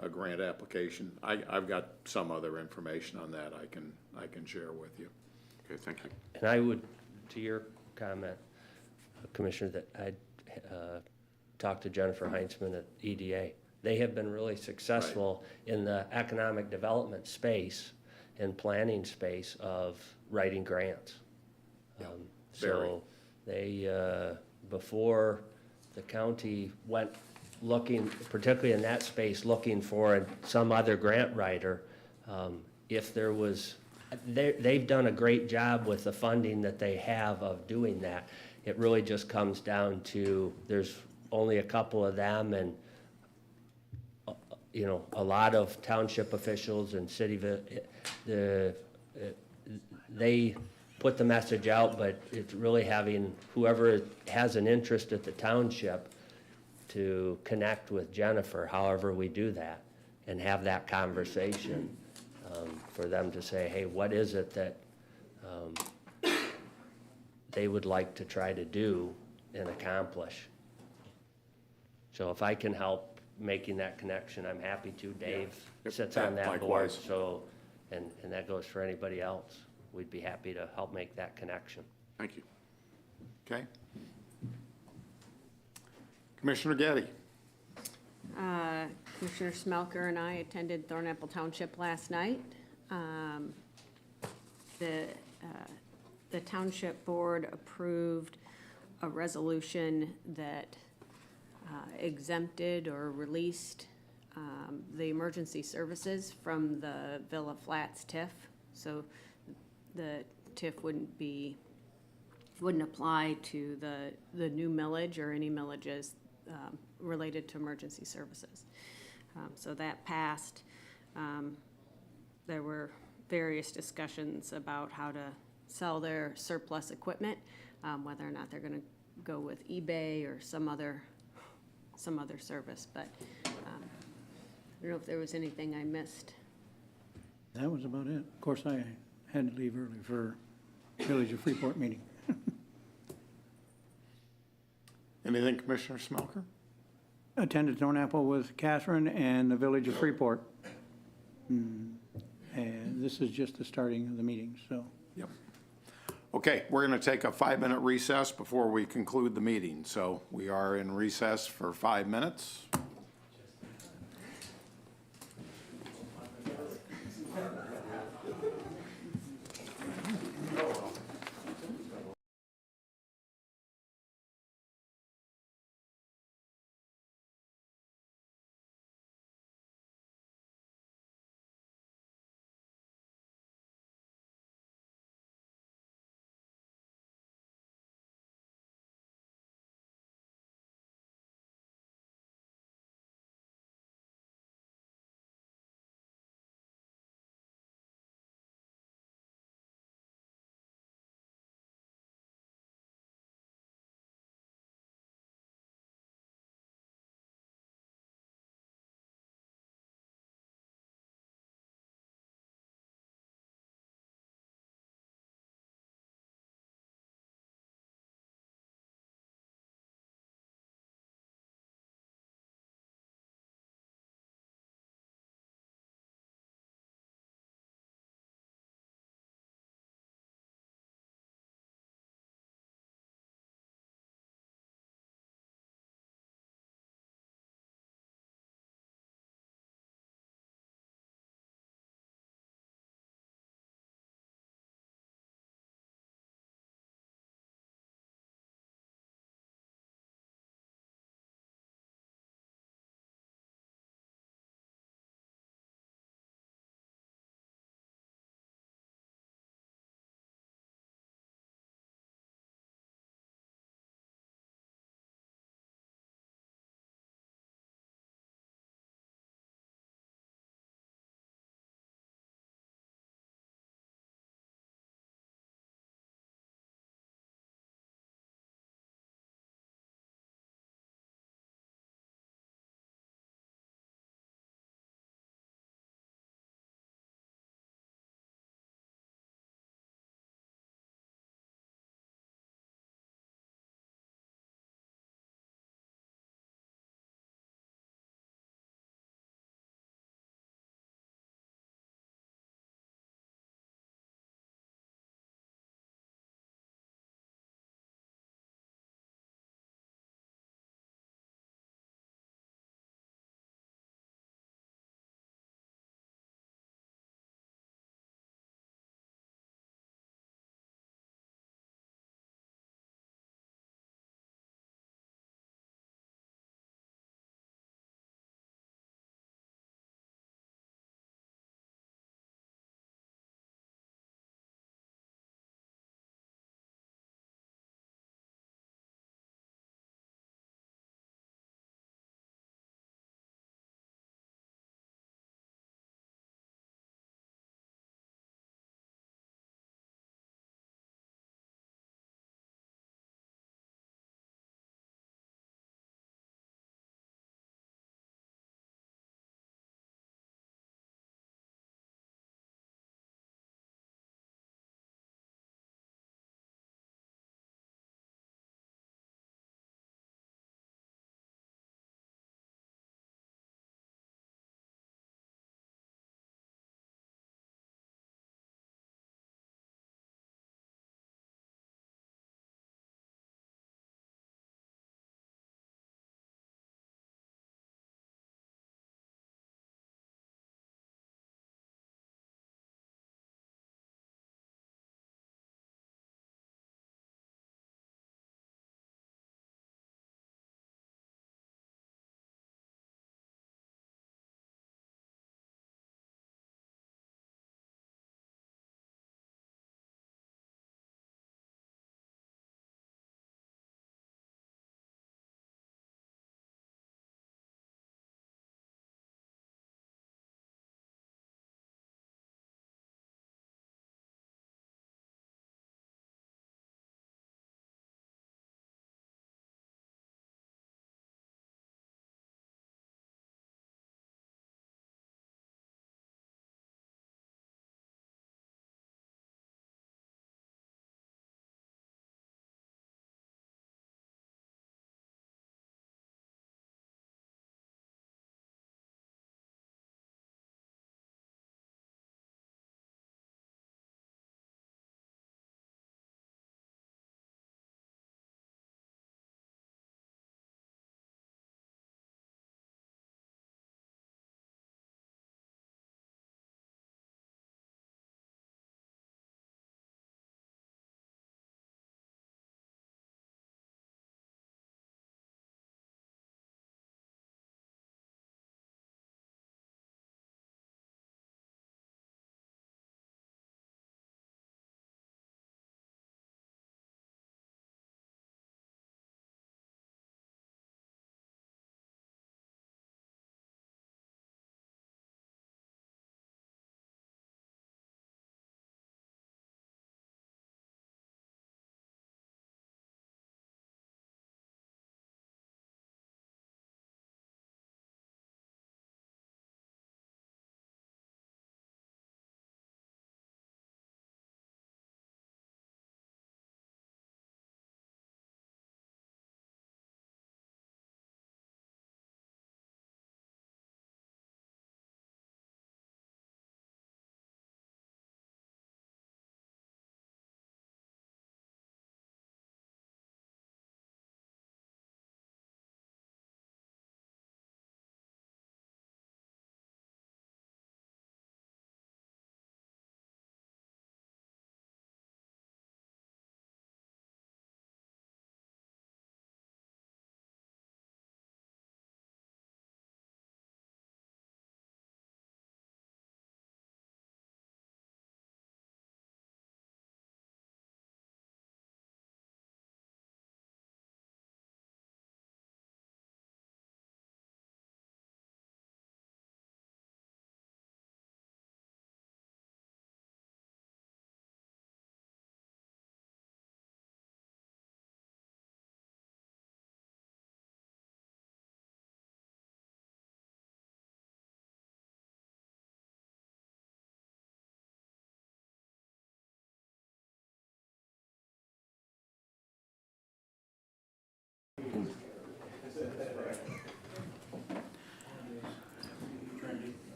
a grant application. I've got some other information on that I can share with you. Okay, thank you. And I would, to your comment, Commissioner, that I'd talk to Jennifer Heinzman at EDA. They have been really successful in the economic development space and planning space of writing grants. So they, before the county went looking, particularly in that space, looking for some other grant writer, if there was, they've done a great job with the funding that they have of doing that. It really just comes down to, there's only a couple of them, and a lot of township officials and city, they put the message out, but it's really having whoever has an interest at the township to connect with Jennifer, however we do that, and have that conversation for them to say, hey, what is it that they would like to try to do and accomplish? So if I can help making that connection, I'm happy to. Dave sits on that board, so, and that goes for anybody else. We'd be happy to help make that connection. Thank you. Okay. Commissioner Getty. Commissioner Smelker and I attended Thornapple Township last night. The Township Board approved a resolution that exempted or released the emergency services from the Villa Flats TIF. So the TIF wouldn't apply to the new millage or any millages related to emergency services. So that passed. There were various discussions about how to sell their surplus equipment, whether or not they're going to go with eBay or some other service. But I don't know if there was anything I missed. That was about it. Of course, I had to leave early for Village of Freeport meeting. Anything, Commissioner Smelker? Attended Thornapple with Catherine and the Village of Freeport. And this is just the starting of the meeting, so. Yep. Okay, we're going to take a 5-minute recess before we conclude the meeting. So we are in recess for 5 minutes.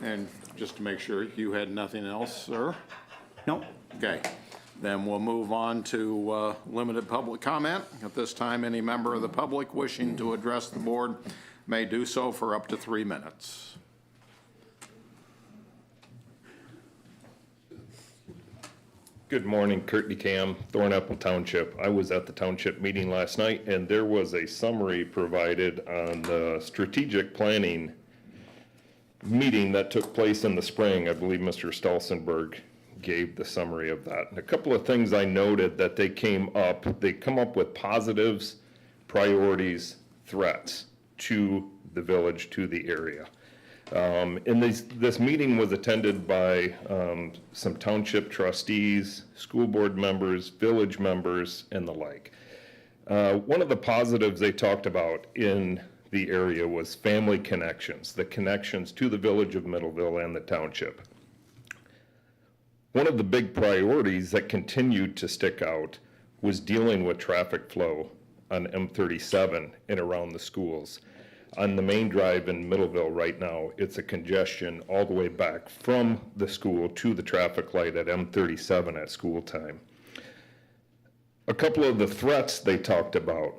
And just to make sure, you had nothing else, sir? No. Okay, then we'll move on to limited public comment. At this time, any member of the public wishing to address the board may do so for up to 3 minutes. Good morning, Kurt DeCam, Thornapple Township. I was at the township meeting last night, and there was a summary provided on the strategic planning meeting that took place in the spring. I believe Mr. Stolzenberg gave the summary of that. And a couple of things I noted that they come up with positives, priorities, threats to the village, to the area. And this meeting was attended by some township trustees, school board members, village members, and the like. One of the positives they talked about in the area was family connections, the connections to the village of Middleville and the township. One of the big priorities that continued to stick out was dealing with traffic flow on M37 and around the schools. On the main drive in Middleville right now, it's a congestion all the way back from the school to the traffic light at M37 at school time. A couple of the threats they talked about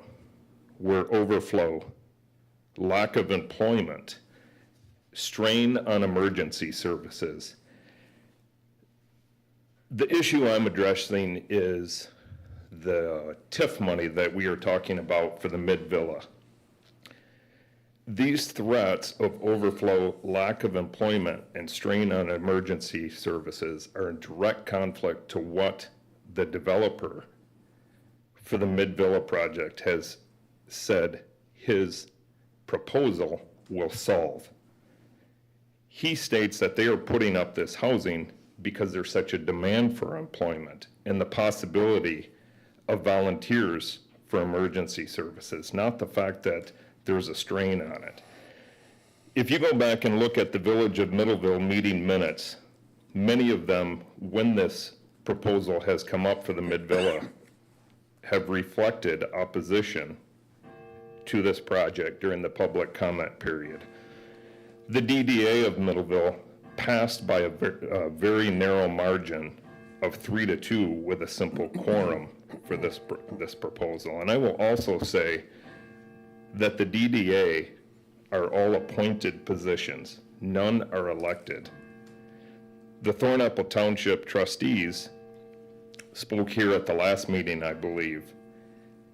were overflow, lack of employment, strain on emergency services. The issue I'm addressing is the TIF money that we are talking about for the mid-villa. These threats of overflow, lack of employment, and strain on emergency services are in direct conflict to what the developer for the Mid-Villa project has said his proposal will solve. He states that they are putting up this housing because there's such a demand for employment and the possibility of volunteers for emergency services, not the fact that there's a strain on it. If you go back and look at the Village of Middleville meeting minutes, many of them, when this proposal has come up for the Mid-Villa, have reflected opposition to this project during the public comment period. The DDA of Middleville passed by a very narrow margin of 3-2 with a simple quorum for this proposal. And I will also say that the DDA are all appointed positions. None are elected. The Thornapple Township trustees spoke here at the last meeting, I believe,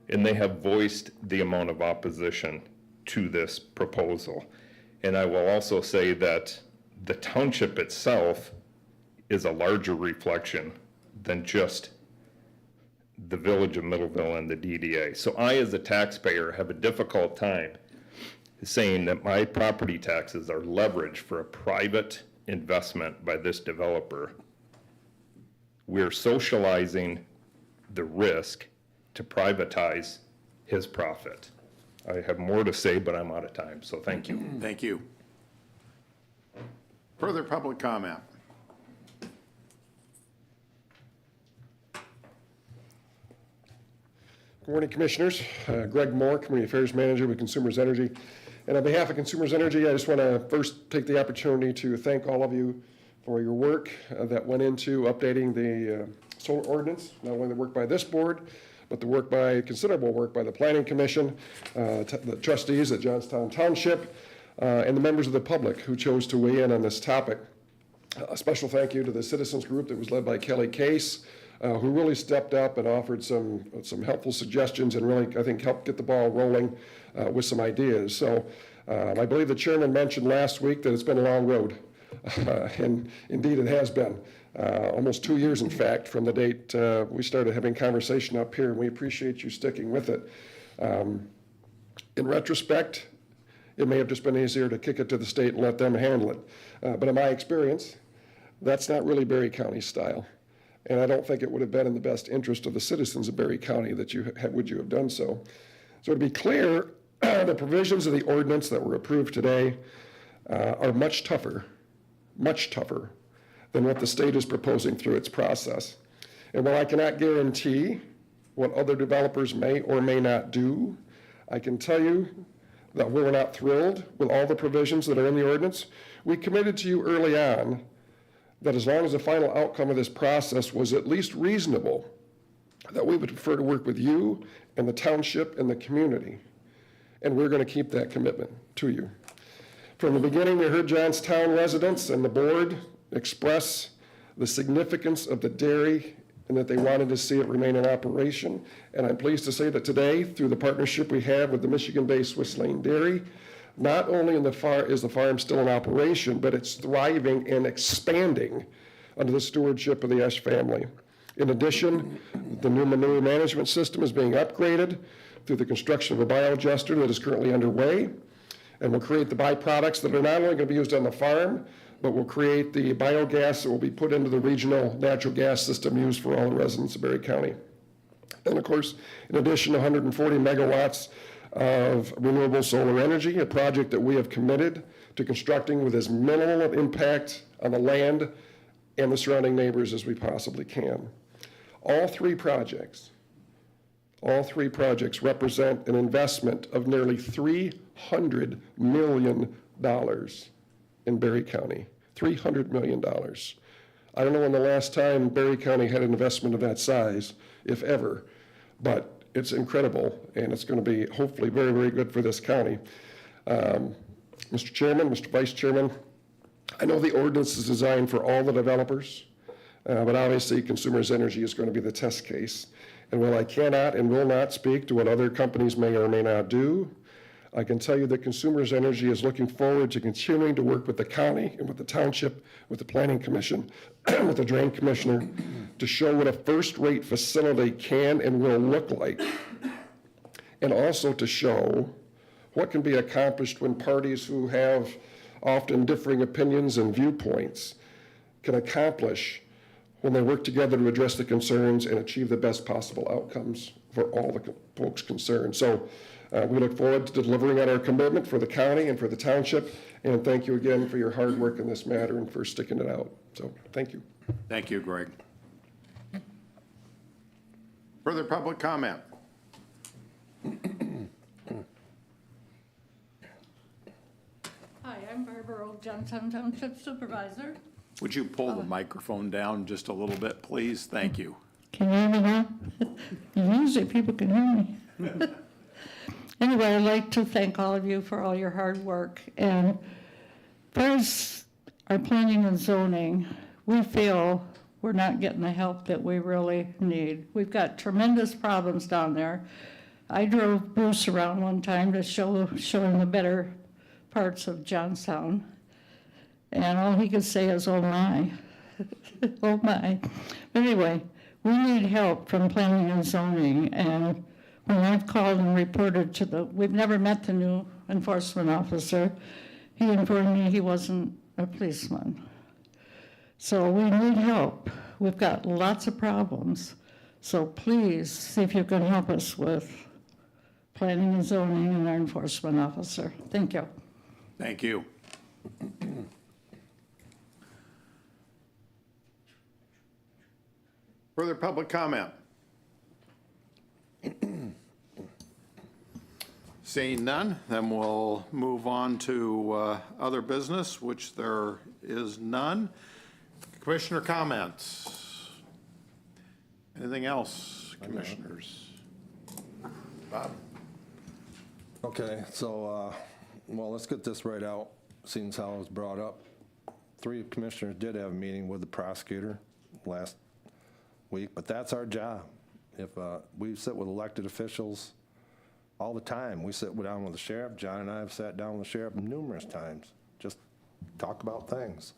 and they have voiced the amount of opposition to this proposal. And I will also say that the township itself is a larger reflection than just the Village of Middleville and the DDA. So I, as a taxpayer, have a difficult time saying that my property taxes are leveraged for a private investment by this developer. We're socializing the risk to privatize his profit. I have more to say, but I'm out of time, so thank you. Thank you. Further public comment? Good morning, Commissioners. Greg Moore, Community Affairs Manager with Consumers Energy. And on behalf of Consumers Energy, I just want to first take the opportunity to thank all of you for your work that went into updating the solar ordinance, not only the work by this board, but the work by, considerable work by the Planning Commission, the trustees at Johnstown Township, and the members of the public who chose to weigh in on this topic. A special thank you to the citizens group that was led by Kelly Case, who really stepped up and offered some helpful suggestions and really, I think, helped get the ball rolling with some ideas. So I believe the chairman mentioned last week that it's been a long road, and indeed it has been. Almost 2 years, in fact, from the date we started having conversation up here, and we appreciate you sticking with it. In retrospect, it may have just been easier to kick it to the state and let them handle it. But in my experience, that's not really Berry County style. And I don't think it would have been in the best interest of the citizens of Berry County that you have done so. So to be clear, the provisions of the ordinance that were approved today are much tougher than what the state is proposing through its process. And while I cannot guarantee what other developers may or may not do, I can tell you that we're not thrilled with all the provisions that are in the ordinance, we committed to you early on that as long as the final outcome of this process was at least reasonable, that we would prefer to work with you and the township and the community. And we're going to keep that commitment to you. From the beginning, we heard Johnstown residents and the board express the significance of the dairy and that they wanted to see it remain in operation. And I'm pleased to say that today, through the partnership we have with the Michigan-based Swiss Lane Dairy, not only is the farm still in operation, but it's thriving and expanding under the stewardship of the Esch family. In addition, the new manure management system is being upgraded through the construction of a biodigester that is currently underway, and will create the byproducts that are not only going to be used on the farm, but will create the biogas that will be put into the regional natural gas system used for all the residents of Berry County. And of course, in addition, 140 megawatts of renewable solar energy, a project that we have committed to constructing with as minimal impact on the land and the surrounding neighbors as we possibly can. All three projects represent an investment of nearly $300 million in Berry County. $300 million. I don't know when the last time Berry County had an investment of that size, if ever, but it's incredible, and it's going to be hopefully very, very good for this county. Mr. Chairman, Mr. Vice Chairman, I know the ordinance is designed for all the developers, but obviously Consumers Energy is going to be the test case. And while I cannot and will not speak to what other companies may or may not do, I can tell you that Consumers Energy is looking forward to continuing to work with the county and with the township, with the Planning Commission, with the Drain Commissioner, to show what a first-rate facility can and will look like, and also to show what can be accomplished when parties who have often differing opinions and viewpoints can accomplish when they work together to address the concerns and achieve the best possible outcomes for all the folks concerned. So we look forward to delivering on our commitment for the county and for the township, and thank you again for your hard work in this matter and for sticking it out. So thank you. Thank you, Greg. Further public comment? Hi, I'm Barbara Old, Johnstown Township Supervisor. Would you pull the microphone down just a little bit, please? Thank you. Can you hear me now? Usually people can hear me. Anyway, I'd like to thank all of you for all your hard work. And first, our planning and zoning, we feel we're not getting the help that we really need. We've got tremendous problems down there. I drove Bruce around one time to show him the better parts of Johnstown. And all he could say is, oh my, oh my. But anyway, we need help from planning and zoning. And when I've called and reported to we've never met the new enforcement officer, he informed me he wasn't a policeman. So we need help. We've got lots of problems. So please see if you can help us with planning and zoning and our enforcement officer. Thank you. Thank you. Further public comment? Seeing none, then we'll move on to other business, which there is none. Commissioner comments? Anything else, commissioners? Bob? Okay, so, well, let's get this right out, seeing as how it was brought up. 3 commissioners did have a meeting with the prosecutor last week, but that's our job. If we sit with elected officials all the time. We sit down with the sheriff. John and I have sat down with the sheriff numerous times, just talk about things.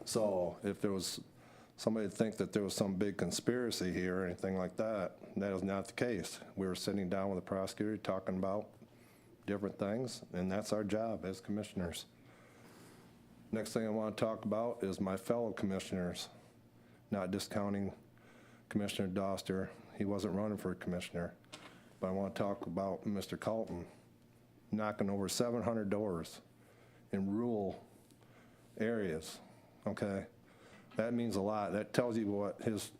So if there was somebody to think that there was some big conspiracy here or anything like that, that is not the case. We were sitting down with the prosecutor talking about different things, and that's our job as commissioners. Next thing I want to talk about is my fellow commissioners, not discounting Commissioner Doster. He wasn't running for commissioner. But I want to talk about Mr. Colton knocking over 700 doors in rural areas, okay? That means a lot. That tells you what his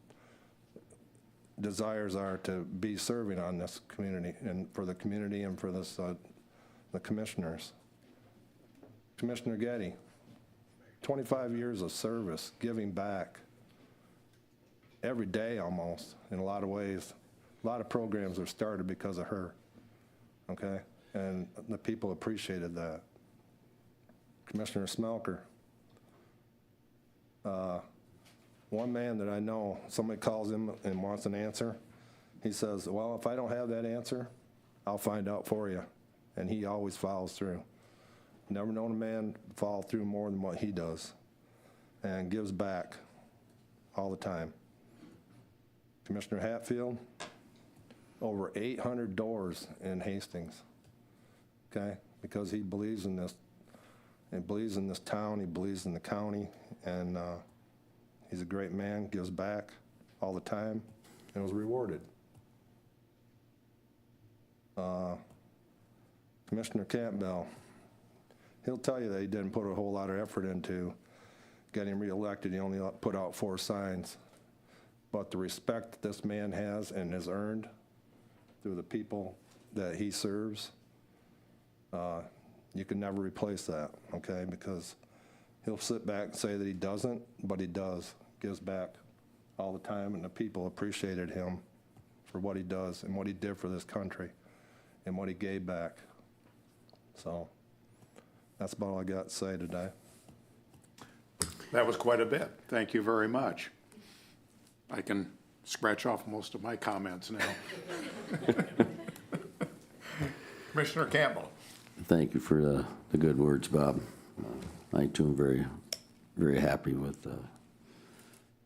desires are to be serving on this community and for the community and for this the commissioners. Commissioner Getty, 25 years of service, giving back every day almost, in a lot of ways. A lot of programs are started because of her, okay? And the people appreciated that. Commissioner Smelker, one man that I know, somebody calls him and wants an answer. He says, well, if I don't have that answer, I'll find out for you. And he always follows through. Never known a man follow through more than what he does, and gives back all the time. Commissioner Hatfield, over 800 doors in Hastings, okay? Because he believes in this, he believes in this town, he believes in the county, and he's a great man, gives back all the time, and was rewarded. Commissioner Campbell, he'll tell you that he didn't put a whole lot of effort into getting reelected. He only put out 4 signs. But the respect that this man has and has earned through the people that he serves, you can never replace that, okay? Because he'll sit back and say that he doesn't, but he does, gives back all the time, and the people appreciated him for what he does and what he did for this country and what he gave back. So that's about all I got to say today. That was quite a bit. Thank you very much. I can scratch off most of my comments now. Commissioner Campbell. Thank you for the good words, Bob. I too am very, very happy with,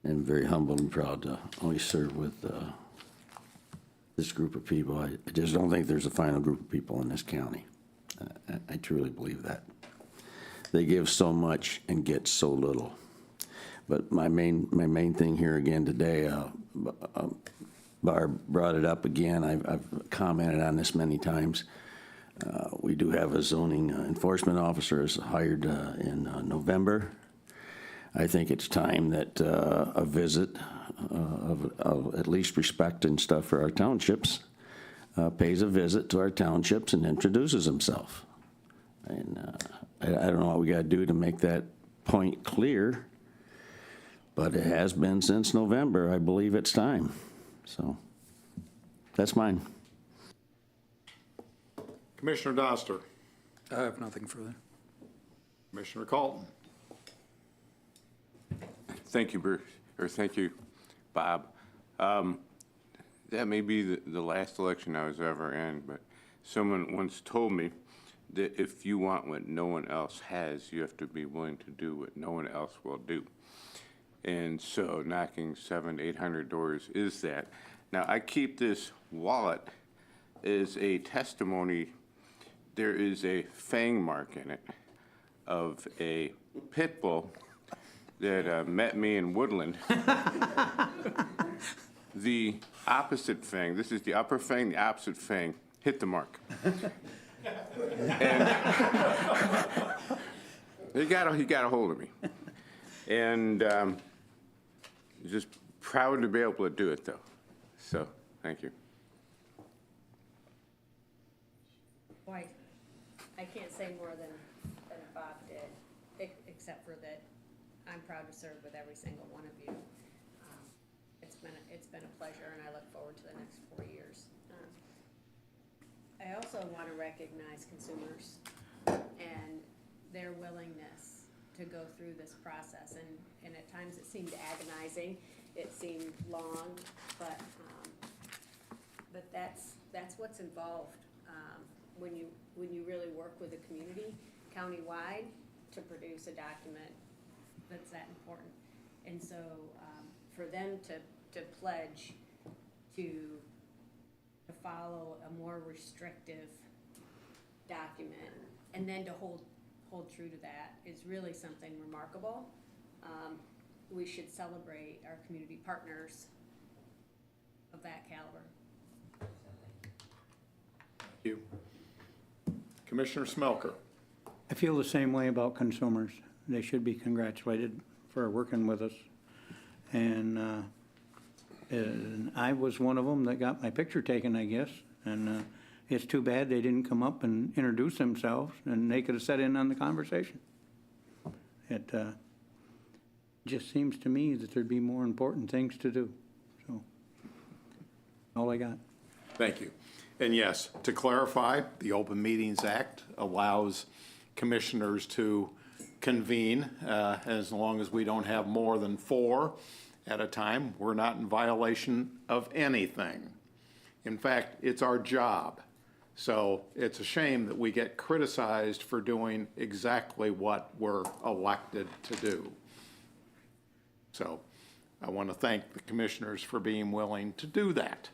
and very humbled and proud to always serve with this group of people. I just don't think there's a final group of people in this county. I truly believe that. They give so much and get so little. But my main thing here again today, Barb brought it up again. I've commented on this many times. We do have a zoning enforcement officer is hired in November. I think it's time that a visit of at least respect and stuff for our townships pays a visit to our townships and introduces himself. And I don't know what we got to do to make that point clear, but it has been since November. I believe it's time. So that's mine. Commissioner Doster. I have nothing further. Commissioner Colton. Thank you, Bruce, or thank you, Bob. That may be the last election I was ever in, but someone once told me that if you want what no one else has, you have to be willing to do what no one else will do. And so knocking 700 to 800 doors is that. Now, I keep this wallet as a testimony. There is a fang mark in it of a pit bull that met me in Woodland. The opposite fang, this is the upper fang, the opposite fang, hit the mark. And he got a hold of me. And just proud to be able to do it, though. So, thank you. Boy, I can't say more than Bob did, except for that I'm proud to serve with every single one of you. It's been a pleasure, and I look forward to the next 4 years. I also want to recognize consumers and their willingness to go through this process, and at times it seemed agonizing, it seemed long, but that's what's involved when you really work with a community countywide to produce a document that's that important. And so for them to pledge to follow a more restrictive document and then to hold true to that is really something remarkable. We should celebrate our community partners of that caliber. Thank you. Commissioner Smelker. I feel the same way about consumers. They should be congratulated for working with us. And I was one of them that got my picture taken, I guess. And it's too bad they didn't come up and introduce themselves, and they could have sat in on the conversation. It just seems to me that there'd be more important things to do, so, all I got. Thank you. And yes, to clarify, the Open Meetings Act allows commissioners to convene as long as we don't have more than 4 at a time. We're not in violation of anything. In fact, it's our job. So it's a shame that we get criticized for doing exactly what we're elected to do. So I want to thank the commissioners for being willing to do that.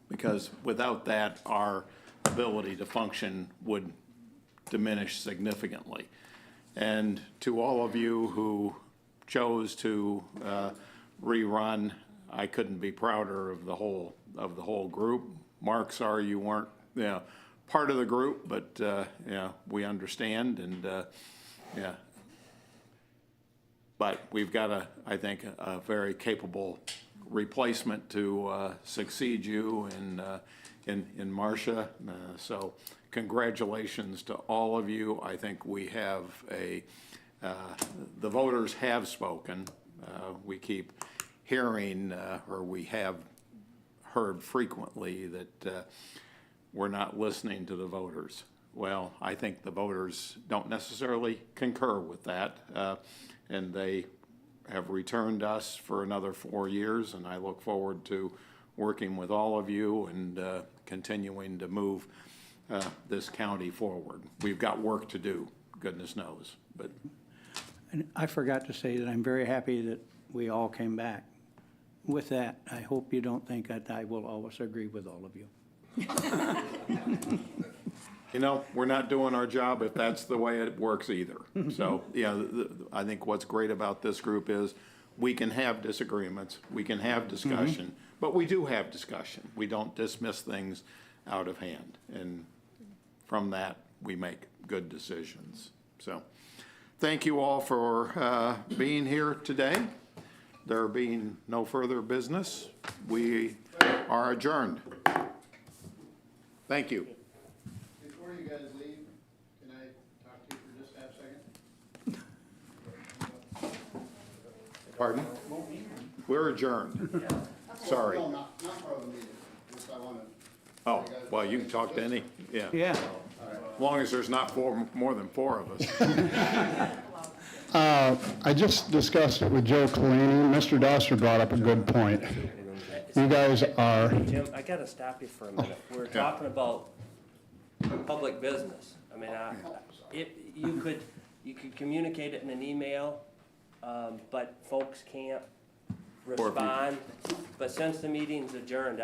Because without that, our ability to function would diminish significantly. And to all of you who chose to rerun, I couldn't be prouder of the whole group. Mark, sorry you weren't part of the group, but we understand, and but we've got I think a very capable replacement to succeed you in Marcia. So congratulations to all of you. I think we have the voters have spoken. We keep hearing, or we have heard frequently that we're not listening to the voters. Well, I think the voters don't necessarily concur with that, and they have returned us for another 4 years, and I look forward to working with all of you and continuing to move this county forward. We've got work to do, goodness knows. But And I forgot to say that I'm very happy that we all came back. With that, I hope you don't think that I will always agree with all of you. you know, we're not doing our job if that's the way it works either. So, I think what's great about this group is we can have disagreements, we can have discussion, but we do have discussion. We don't dismiss things out of hand. And from that, we make good decisions. So, thank you all for being here today. There being no further business, we are adjourned. Thank you. Before you guys leave, can I talk to you for just half a second? Pardon? We're adjourned. Sorry. No, not part of the meeting, just I want to. Oh, well, you can talk to any, yeah. Yeah. As long as there's not more than 4 of us. I just discussed it with Joe Kalani. Mr. Dosser brought up a good point. You guys are, Jim, I gotta stop you for a minute. We're talking about public business. I mean, you could communicate it in an email, but folks can't respond. But since the meeting's adjourned,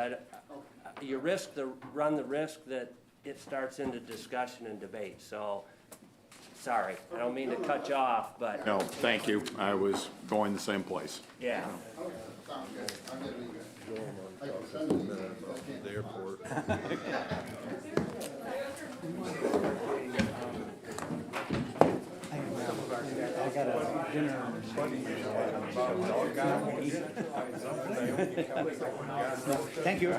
you run the risk that it starts into discussion and debate. So, sorry, I don't mean to cut you off, but. No, thank you. I was going the same place. Yeah. sounds good. I'm gonna leave it. I can send it to you. The airport. I got a dinner. Thank you.